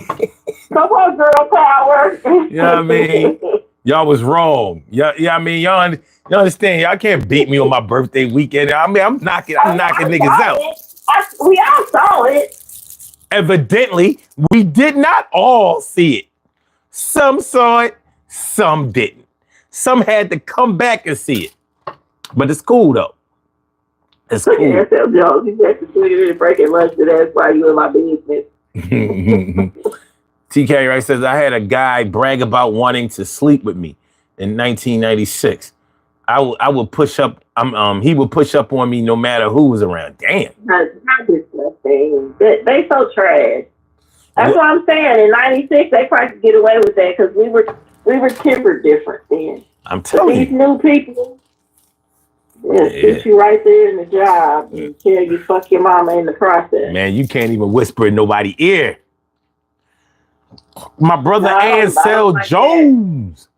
Come on, girl power. You know what I mean? Y'all was wrong. Yeah, I mean, y'all understand? Y'all can't beat me on my birthday weekend. I mean, I'm knocking niggas out. We all saw it. Evidently, we did not all see it. Some saw it, some didn't. Some had to come back and see it. But it's cool though. It's cool. Yeah, tell Jones you got to sit and break and lunch, that's why you in my business. TK Rice says, I had a guy brag about wanting to sleep with me in 1996. I would push up. He would push up on me no matter who was around. Damn. How disgusting. They so trash. That's what I'm saying. In '96, they probably could get away with that because we were tempered different then. I'm telling you. These new people, sit you right there in the job and tell you fuck your mama in the process. Man, you can't even whisper in nobody's ear. My brother Ansel Jones.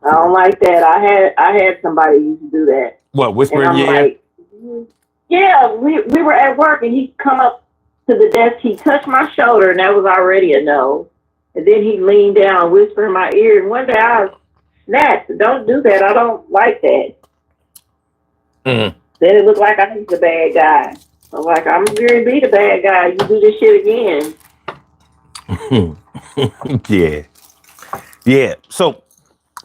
I don't like that. I had somebody used to do that. What, whisper in your ear? Yeah, we were at work and he come up to the desk, he touched my shoulder and that was already a no. And then he leaned down, whispered in my ear, and one day I snapped. Don't do that. I don't like that. Then it looked like I was the bad guy. I'm like, I'm going to be the bad guy. You do this shit Yeah. again. Yeah. So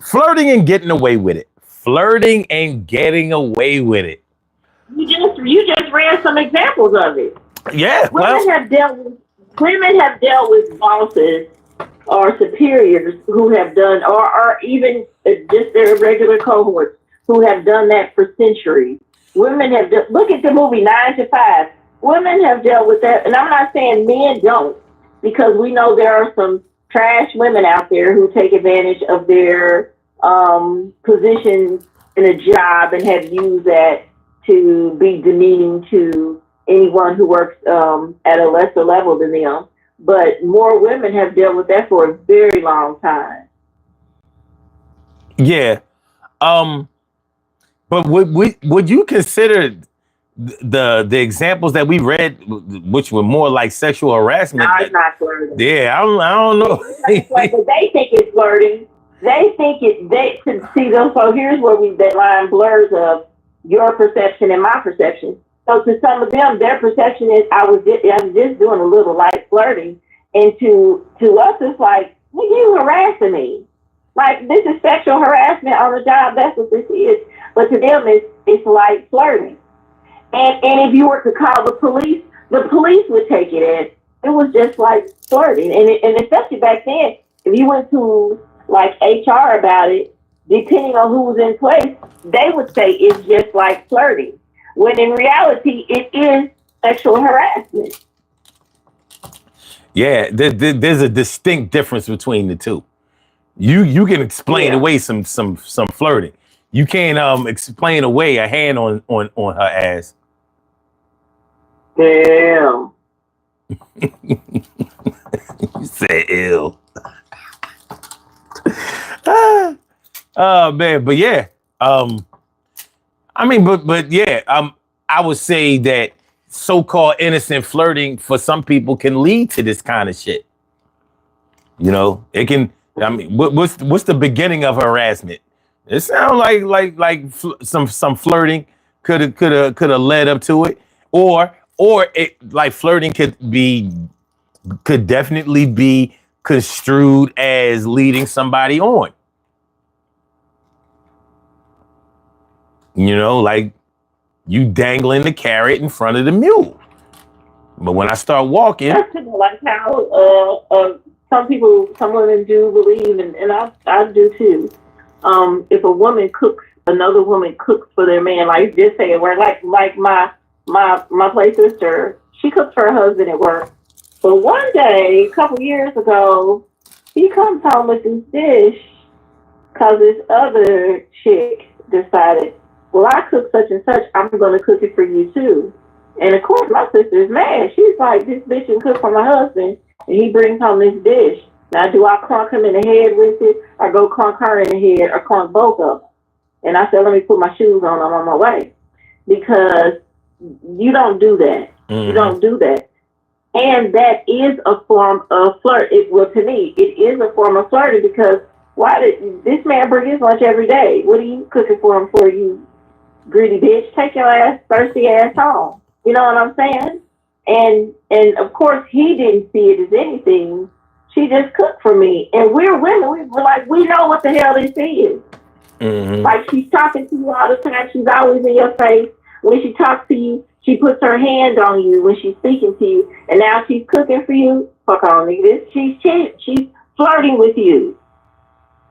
flirting and getting away with it. Flirting and getting away with it. You just ran some examples of it. Yeah. Women have dealt with bosses or superiors who have done, or even just their regular cohorts who have done that for centuries. Women have look at the movie 9 to 5. Women have dealt with that, and I'm not saying men don't, because we know there are some trash women out there who take advantage of their position in a job and have used that to be demeaning to anyone who works at a lesser level than them. But more women have dealt with that for a very long time. Yeah. But would you consider the examples that we read, which were more like sexual harassment? No, it's not flirting. Yeah, I don't know. But they think it's flirting. They think see those. So here's where that line blurs of your perception and my perception. So to some of them, their perception is I was just doing a little light flirting, and to us it's like, you harassing me. Like, this is sexual harassment on the job. That's what this is. But to them, it's like flirting. And if you were to call the police would take it as it was just like flirting. And especially back then, if you went to like HR about it, depending on who was in place, they would say it's just like flirting. When in reality, it is sexual harassment. Yeah, there's a distinct difference between the two. You can explain away some flirting. You can't explain away a hand on her ass. Damn. You said ill. Oh man, but yeah. I mean, but yeah, I would say that so-called innocent flirting for some people can lead to this kind of shit. You know, it can. I mean, what's the beginning of harassment? It sounds some flirting could have led up to it, or it like flirting could definitely be construed as leading somebody on. You know, like you dangling the carrot in front of the mule. But when I start walking, That's kind of like how some women do believe, and I do too. If a woman cooks, another woman cooks for their man, like just say it, where like my play sister, she cooks for her husband at work. But one day, a couple years ago, he comes home with this dish because this other chick decided, well, I cook such and such, I'm going to cook it for you too. And of course, my sister's mad. She's like, this bitch can cook for my husband, and he brings home this dish. Now, do I clunk him in the head with it, or go clunk her in the head, or clunk both of them? And I said, let me put my shoes on. I'm on my way. Because you don't do that. Mm-hmm. You don't do that. And that is a form of flirt. Well, to me, it is a form of flirting because why did this man bring his lunch every day? What are you cooking for him for, you greedy bitch? Take your ass, thirsty ass home. You know what I'm saying? And of course, he didn't see it as anything. She just cooked for me. And we're women. We're like, we know what the hell this is. Mm-hmm. Like, she's talking to you all the time. She's always in your face. When she talks to you, she puts her hand on you when she's speaking to you. And now she's cooking for you. Fuck on, nigga. She's flirting with you.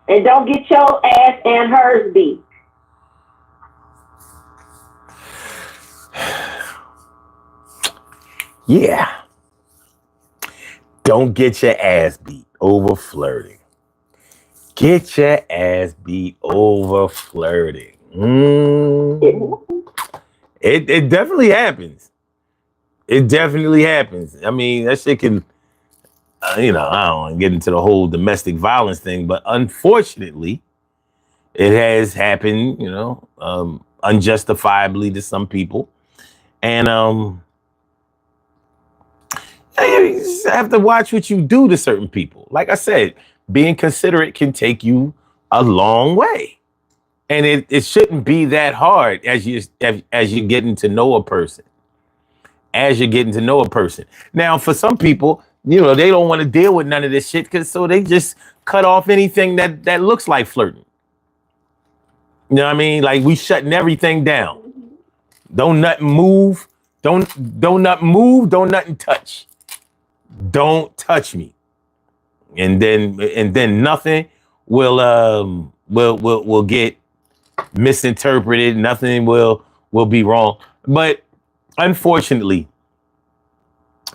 And don't get your ass and hers beat. Yeah. Don't get your ass beat over flirting. Get your ass beat over flirting. It definitely happens. It definitely happens. I mean, that shit can, I don't want to get into the whole domestic violence thing, but unfortunately, it has happened, unjustifiably to some people. And you just have to watch what you do to certain people. Like I said, being considerate can take you a long way. And it shouldn't be that hard as you're getting to know a person. As you're getting to know a person. Now, for some people, they don't want to deal with none of this shit, so they just cut off anything that looks like flirting. You know what I mean? Like, we shutting everything down. Don't nothing move. Don't nothing move. Don't nothing touch. Don't touch me. And then nothing will get misinterpreted. Nothing will be wrong. But unfortunately,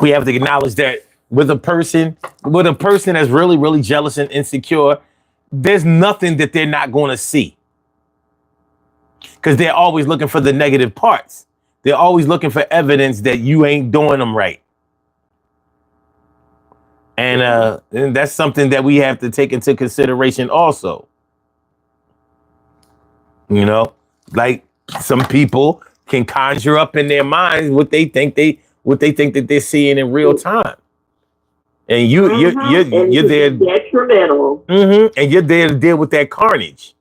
we have to acknowledge that with a person that's really, really jealous and insecure, there's nothing that they're not going to see. Because they're always looking for the negative parts. They're always looking for evidence that you ain't doing them right. And that's something that we have to take into consideration also. Like some people can conjure up in their minds what they think that they're seeing in real time. And you're there detrimental. And you're there to deal with that carnage.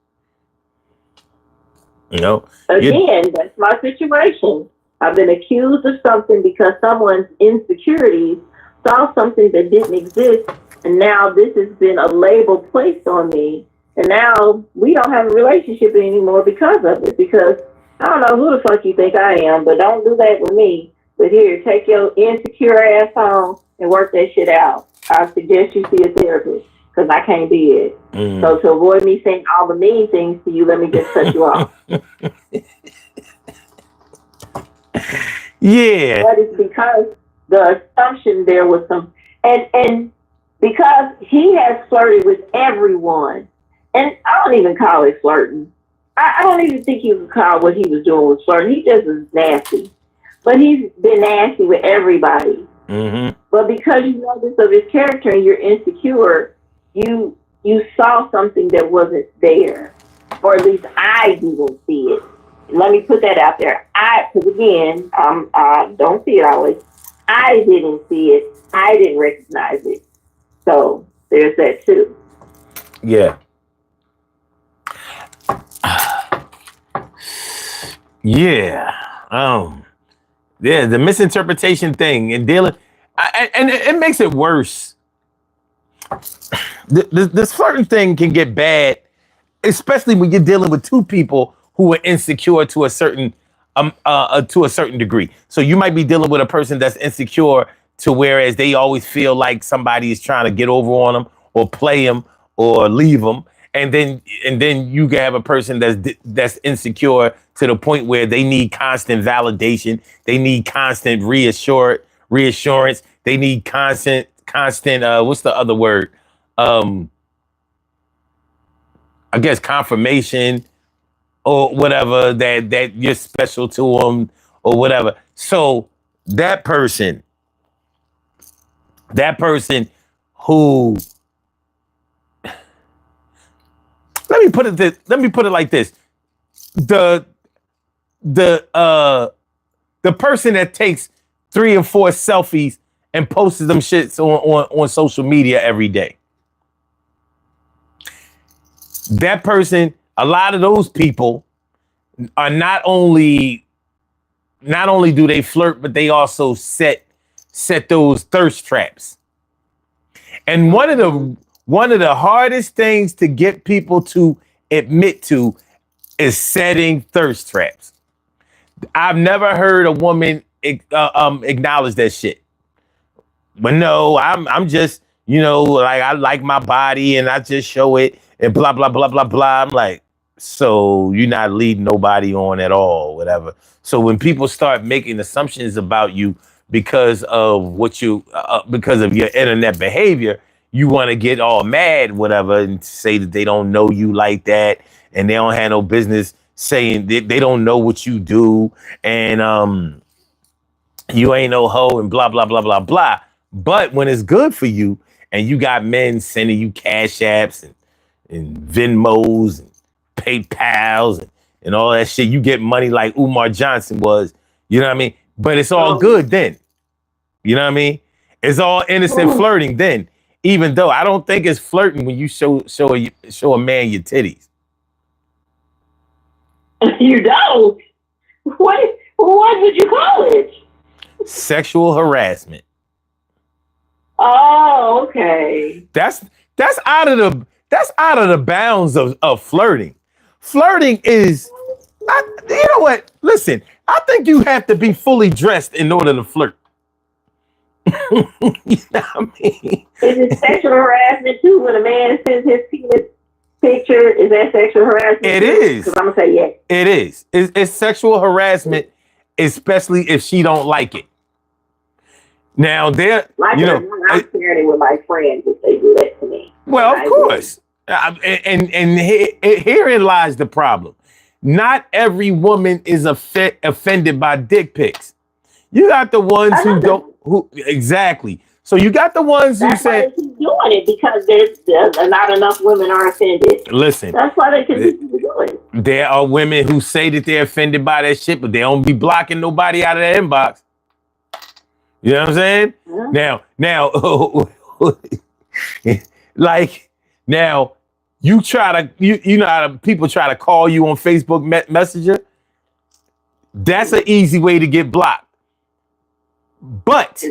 Again, that's my situation. I've been accused of something because someone's insecurities saw something that didn't exist, and now this has been a label placed on me, and now we don't have a relationship anymore because of it. Because I don't know who the fuck you think I am, but don't do that with me. But here, take your insecure ass home and work that shit out. I suggest you see a therapist because I can't be it. So to avoid me saying all the mean things to you, let me just cut you off. Yeah. But it's because the assumption there was some, and because he has flirted with everyone, and I don't even call it flirting. I don't even think you could call what he was doing was flirting. He just was nasty. But he's been nasty with everybody. Mm-hmm. But because you know this of his character and you're insecure, you saw something that wasn't there. Or at least I didn't see it. Let me put that out there. Because again, I don't see it always. I didn't see it. I didn't recognize it. So there's that too. Yeah. Yeah. Yeah, the misinterpretation thing and dealing, and it makes it worse. This flirting thing can get bad, especially when you're dealing with two people who are insecure to a certain degree. So you might be dealing with a person that's insecure to whereas they always feel like somebody is trying to get over on them or play them or leave them, and then you can have a person that's insecure to the point where they need constant validation, they need constant reassurance, they need constant what's the other word? I guess confirmation or whatever that you're special to them or whatever. So that person who, let me put it like this. The person that takes 3 or 4 selfies and posts them shits on social media every day. That person, a lot of those people are not only do they flirt, but they also set those thirst traps. And one of the hardest things to get people to admit to is setting thirst traps. I've never heard a woman acknowledge that shit. But no, I'm just, like I like my body and I just show it and blah, blah, blah, blah, blah. I'm like, so you're not leading nobody on at all, whatever. So when people start making assumptions about you because of because of your internet behavior, you want to get all mad, whatever, and say that they don't know you like that and they don't have no business saying they don't know what you do and you ain't no hoe and blah, blah, blah, blah, blah. But when it's good for you and you got men sending you cash apps and Venmos and PayPals and all that shit, you get money like Umar Johnson was, you know what I mean? But it's all good then. You know what I mean? It's all innocent flirting then, even though I don't think it's flirting when you show a man your titties. You don't? What would you call it? Sexual harassment. Oh, okay. That's out of the bounds of flirting. Flirting is, you know what? Listen, I think you have to be fully dressed in order to flirt. You know what I mean? Is it sexual harassment too when a man sends his penis picture? Is that sexual harassment? It is. Because I'm gonna say yes. It is. It's sexual harassment, especially if she don't like it. Now I'm sharing it with my friends if they do that to me. Well, of course. And herein lies the problem. Not every woman is offended by dick pics. You got the ones who exactly. So you got the ones who say keep doing it because there's not enough women are offended. Listen, that's why they continue doing it. There are women who say that they're offended by that shit, but they don't be blocking nobody out of their inbox. You know what I'm saying? Yeah. Now, like now, you try to you know how people try to call you on Facebook Messenger. That's an easy way to get blocked. But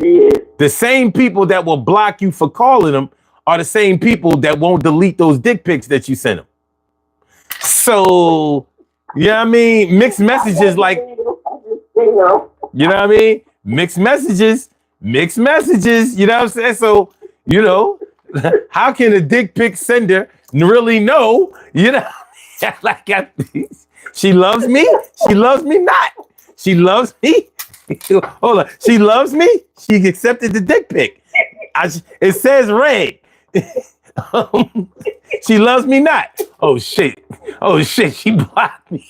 the same people that will block you for calling them are the same people that won't delete those dick pics that you sent them. So, you know what I mean? Mixed messages like, you know what I mean? Mixed messages, you know what I'm saying? So, you know, how can a dick pic sender really know, you know, like she loves me not. She loves me. Hold on. She loves me. She accepted the dick pic. It says red. She loves me not. Oh shit. Oh shit. She blocked me.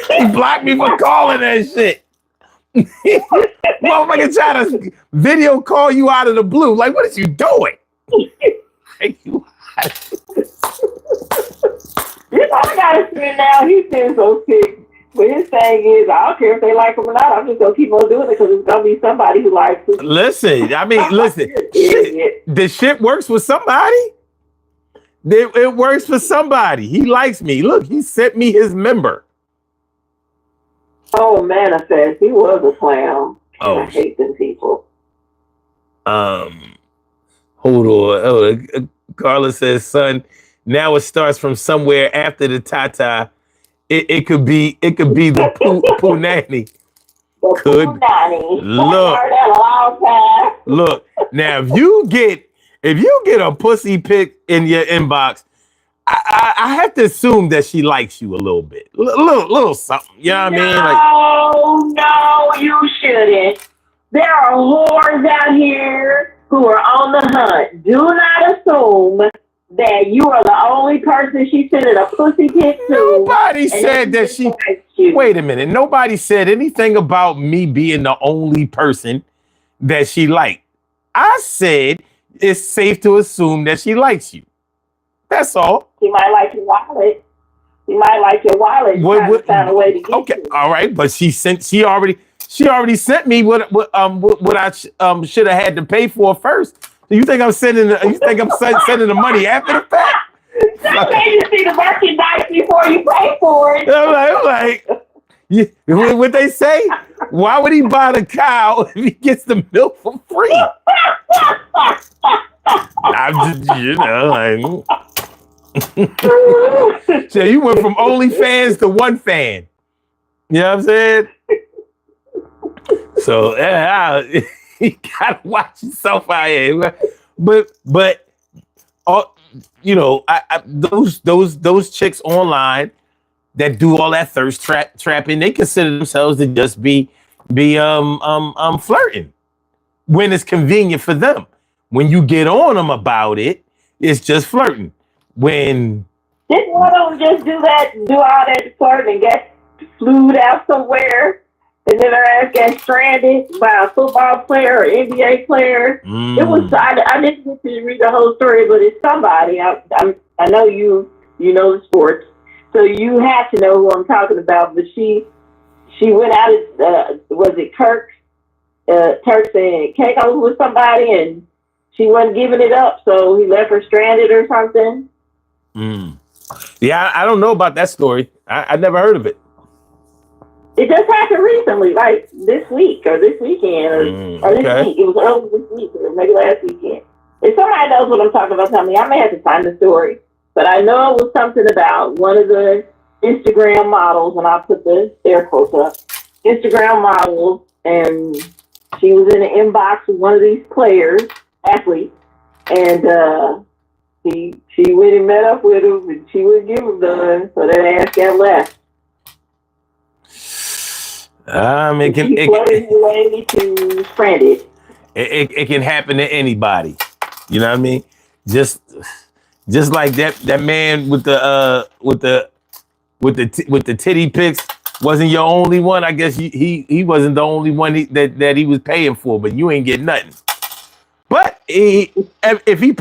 She blocked me for calling that shit. Motherfucker trying to video call you out of the blue. Like, what is you doing? Like, You know, I gotta see it now. He's been so sick. But his thing is, I don't care if they like him or not. I'm just gonna keep on doing it because it's gonna be somebody who likes it. listen, I mean, listen. Shit, the shit works for somebody. It works for somebody. He likes me. Look, he sent me his member. Oh, manifest. He was a clown. Oh, I hate them people. Hold on. Carla says, son, now it starts from somewhere after the Tata. It could be the poo nanny. Could look. Now if you get a pussy pic in your inbox, I have to assume that she likes you a little bit, little something. You know what I mean? Like, no, you shouldn't. There are whores out here who are on the hunt. Do not assume that you are the only person she sent a pussy pic to. Nobody said that she. Wait a minute. Nobody said anything about me being the only person that she liked. I said it's safe to assume that she likes you. That's all. She might like your wallet. She might like your wallet. What find a way to get okay, you. All right, but she already sent me what I should have had to pay for first. So you think I'm sending the money after the fact? Some you see the merchandise before you pay for it. I'm like, what they say? Why would he buy the cow if he gets the milk for free? I'm just, like. So you went from OnlyFans to one fan. You know what I'm saying? So you gotta watch yourself out here. But those chicks online that do all that thirst trapping, they consider themselves to just be flirting when it's convenient for them. When you get on them about it, it's just flirting. When didn't one of them just do all that flirting and get flew out somewhere, and then her ass got stranded by a football player or NBA player? It was I didn't get to read the whole story, but it's somebody. I know you know the sports, so you have to know who I'm talking about. But she went out as was it Turks and Caicos with somebody, and she wasn't giving it up, so he left her stranded or something. Yeah, I don't know about that story. I never heard of it. It just happened recently, like this week or this weekend or this week. It was early this week or maybe last weekend. If somebody knows what I'm talking about, tell me. I may have to find the story. But I know it was something about one of the Instagram models, and I'll put the air quotes up, Instagram models, and she was in the inbox with one of these athletes, and she went and met up with him, and she wouldn't give him none, so that ass got left. It can happen to anybody. You know what I mean? Just like that man with the titty pics wasn't your only one. I guess he wasn't the only one that he was paying for, but you ain't getting nothing. But if he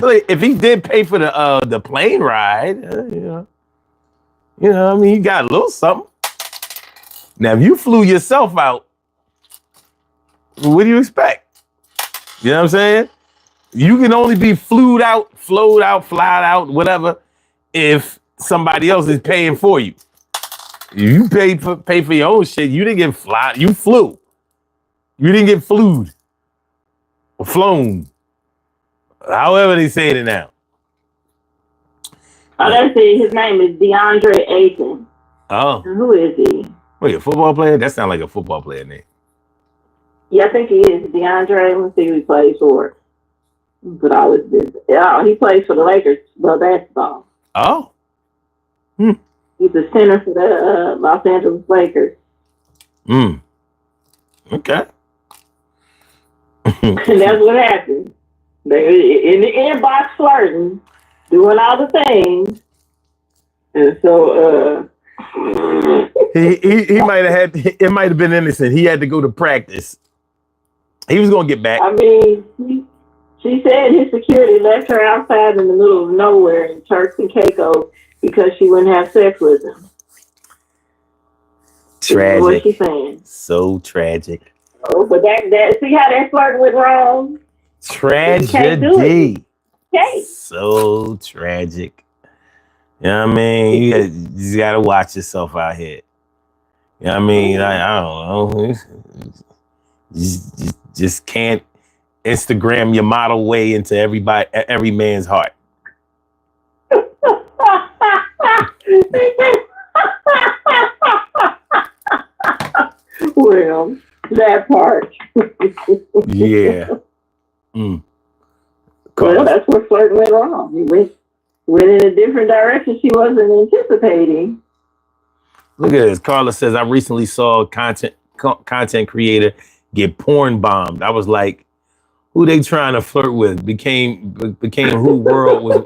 did pay for the plane ride, I mean, he got a little something. Now, if you flew yourself out, what do you expect? You know what I'm saying? You can only be flowed out, flied out, whatever, if somebody else is paying for you. If you pay for your own shit, you didn't get fly. You flew. You didn't get flewed or flown. However they say it now. Oh, let's see. His name is DeAndre Ayton. Oh. Who is he? Wait, a football player? That sounds like a football player name. Yeah, I think he is. DeAndre, let's see who he plays for. But he plays for the Lakers, basketball. Oh. He's the center for the Los Angeles Lakers. Okay. And that's what happened. They in the inbox flirting, doing all the things, And so, He might have had, it might have been innocent. He had to go to practice. He was gonna get back. I mean, she said his security left her outside in the middle of nowhere in Turks and Caicos because she wouldn't have sex with him. Tragic. What she's saying. So tragic. Oh, but that see how that flirting went wrong? Tragedy. Okay. So tragic. You know what I mean? You just gotta watch yourself out here. You know what I mean? I don't know. Just can't Instagram your model way into every man's heart. Well, that part. Yeah. Well, that's where flirting went wrong. He went in a different direction she wasn't anticipating. Look at this. Carla says, I recently saw a content creator get porn bombed. I was like, who they trying to flirt with? Became who world was.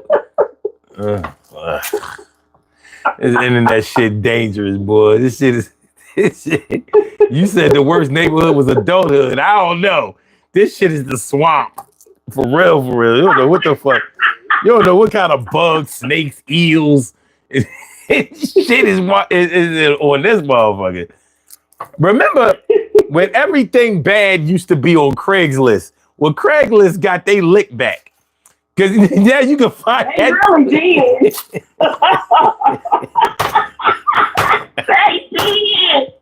Isn't that shit dangerous, boy? This shit. You said the worst neighborhood was adulthood. I don't know. This shit is the swamp. For real, for real. You don't know what the fuck. You don't know what kind of bugs, snakes, eels. Shit is on this motherfucker. Remember when everything bad used to be on Craigslist? Well, Craigslist got they lick back. Because now you can find they that. Really did. They did.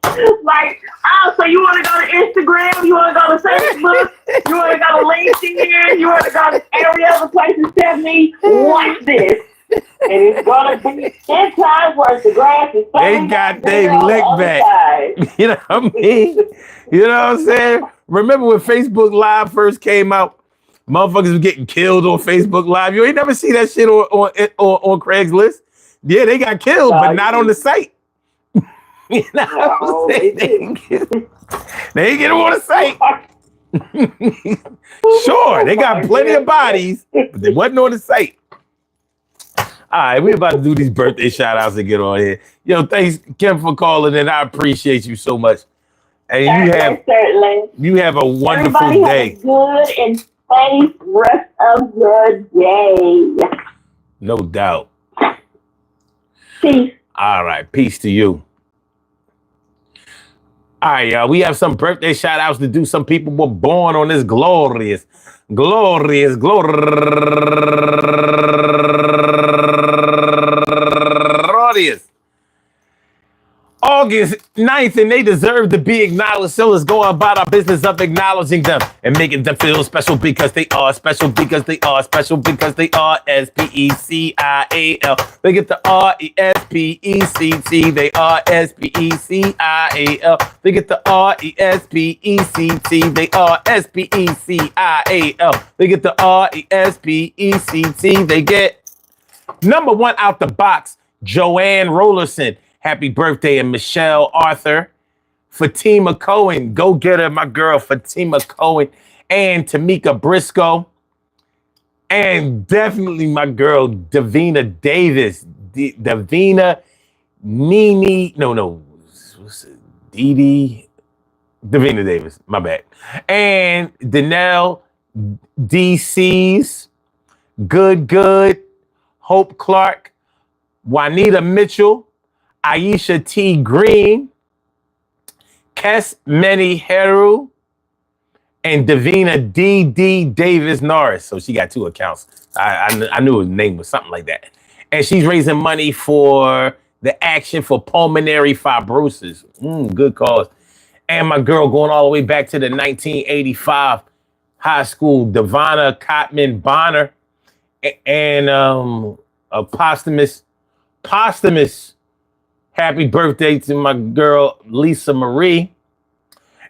Like, oh, so you want to go to Instagram? You want to go to Facebook? You want to go to LinkedIn? You want to go to every other place and tell me, watch this. And it's going to be 10 times worse. The grass is they got they lick back. Side. You know what I mean? You know what I'm saying? Remember when Facebook Live first came out? Motherfuckers were getting killed on Facebook Live. You ain't never see that shit on Craigslist. Yeah, they got killed, but not on the site. You know what I'm saying? They ain't get them on the site. Sure, they got plenty of bodies, but they wasn't on the site. All right, we're about to do these birthday shout outs and get on here. Yo, thanks, Kim, for calling in. I appreciate you so much. And you have a wonderful Everybody day. Have a good and safe rest of your day. No doubt. Peace. All right, peace to you. All right, y'all. We have some birthday shout outs to do. Some people were born on this glorious August 9th, and they deserve to be acknowledged. So let's go about our business of acknowledging them and making them feel special because they are special, because they are special, because they are S-P-E-C-I-A-L. They get the R-E-S-P-E-C-T. They are S-P-E-C-I-A-L. They get the R-E-S-P-E-C-T. They are S-P-E-C-I-A-L. They get the R-E-S-P-E-C-T. They get number one out the box, Joanne Rollerson. Happy birthday, and Michelle Arthur. Fatima Cohen, go get her, my girl, Fatima Cohen. And Tamika Briscoe. And definitely my girl, Davina Davis. Davina Nini. No. What's it? Dee Davina Davis, my bad. And Danelle DC's. Good. Hope Clark. Juanita Mitchell. Aisha T. Green, Kes Meni Heru, and Davina D. Davis Norris. So she got two accounts. I knew her name was something like that. And she's raising money for the Action for Pulmonary Fibrosis. Good cause. And my girl going all the way back to the 1985 high school, Devonna Cotman Bonner, and a posthumous happy birthday to my girl, Lisa Marie.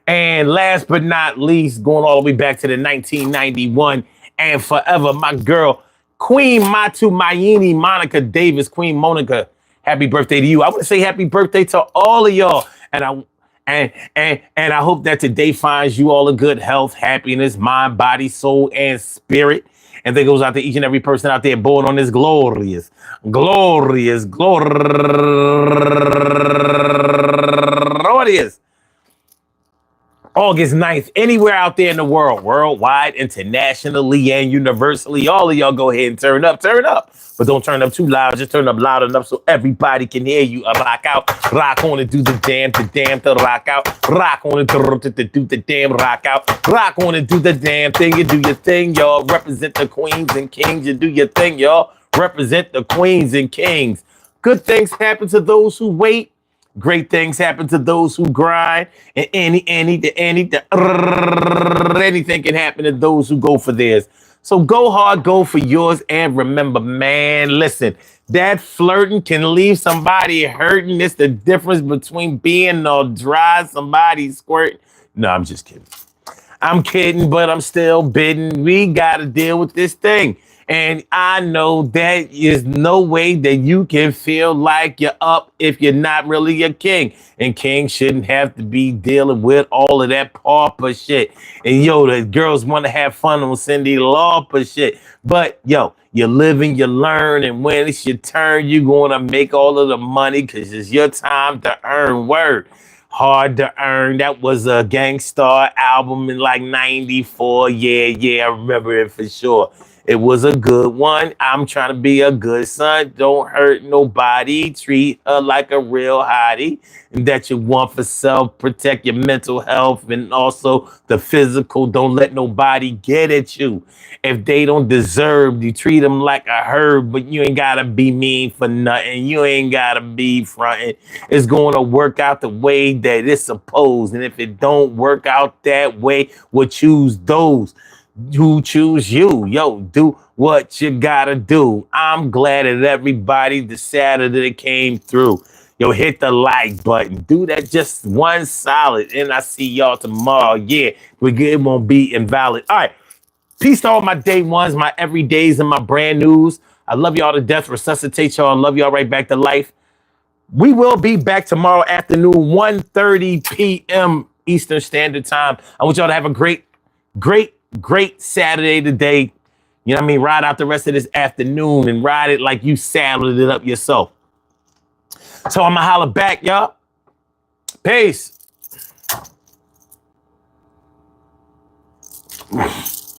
And last but not least, going all the way back to the 1991 and forever, my girl, Queen Matu Mayini Monica Davis. Queen Monica, happy birthday to you. I want to say happy birthday to all of y'all. And I hope that today finds you all in good health, happiness, mind, body, soul, and spirit. And that goes out to each and every person out there born on this glorious, glorious, glorious August 9th, anywhere out there in the world, worldwide, internationally, and universally. All of y'all go ahead and turn up. But don't turn up too loud. Just turn up loud enough so everybody can hear you. Rock out, rock on and do the damn to rock out. Rock on and do the damn rock out. Rock on and do the damn thing. You do your thing, y'all. Represent the queens and kings. You do your thing, y'all. Represent the queens and kings. Good things happen to those who wait. Great things happen to those who grind, and anything can happen to those who go for theirs. So go hard, go for yours, and remember, man, listen, that flirting can leave somebody hurting. It's the difference between being all dry, somebody squirting. No, I'm just kidding. I'm kidding, but I'm still bidding. We got to deal with this thing. And I know that is no way that you can feel like you're up if you're not really a king. And kings shouldn't have to be dealing with all of that pauper shit. And yo, the girls want to have fun on Cindy Lauper shit. But yo, you live and you learn. And when it's your turn, you're going to make all of the money because it's your time to earn. Word. Hard to Earn. That was a Gangstar album in like 94. Yeah, I remember it for sure. It was a good one. I'm trying to be a good son. Don't hurt nobody. Treat her like a real hottie. And that you want for self. Protect your mental health and also the physical. Don't let nobody get at you. If they don't deserve, you treat them like a herb, but you ain't got to be mean for nothing. You ain't got to be fronting. It's going to work out the way that it's supposed. And if it don't work out that way, we'll choose those who choose you. Yo, do what you gotta do. I'm glad that everybody decided that it came through. Yo, hit the like button. Do that just one solid. And I see y'all tomorrow. Yeah, it won't be invalid. All right. Peace to all my day ones, my everydays, and my brand news. I love y'all to death. Resuscitate y'all. I love y'all right back to life. We will be back tomorrow afternoon, 1:30 p.m. Eastern Standard Time. I want y'all to have a great Saturday today. You know what I mean? Ride out the rest of this afternoon and ride it like you saddled it up yourself. So I'm going to holler back, y'all. Peace.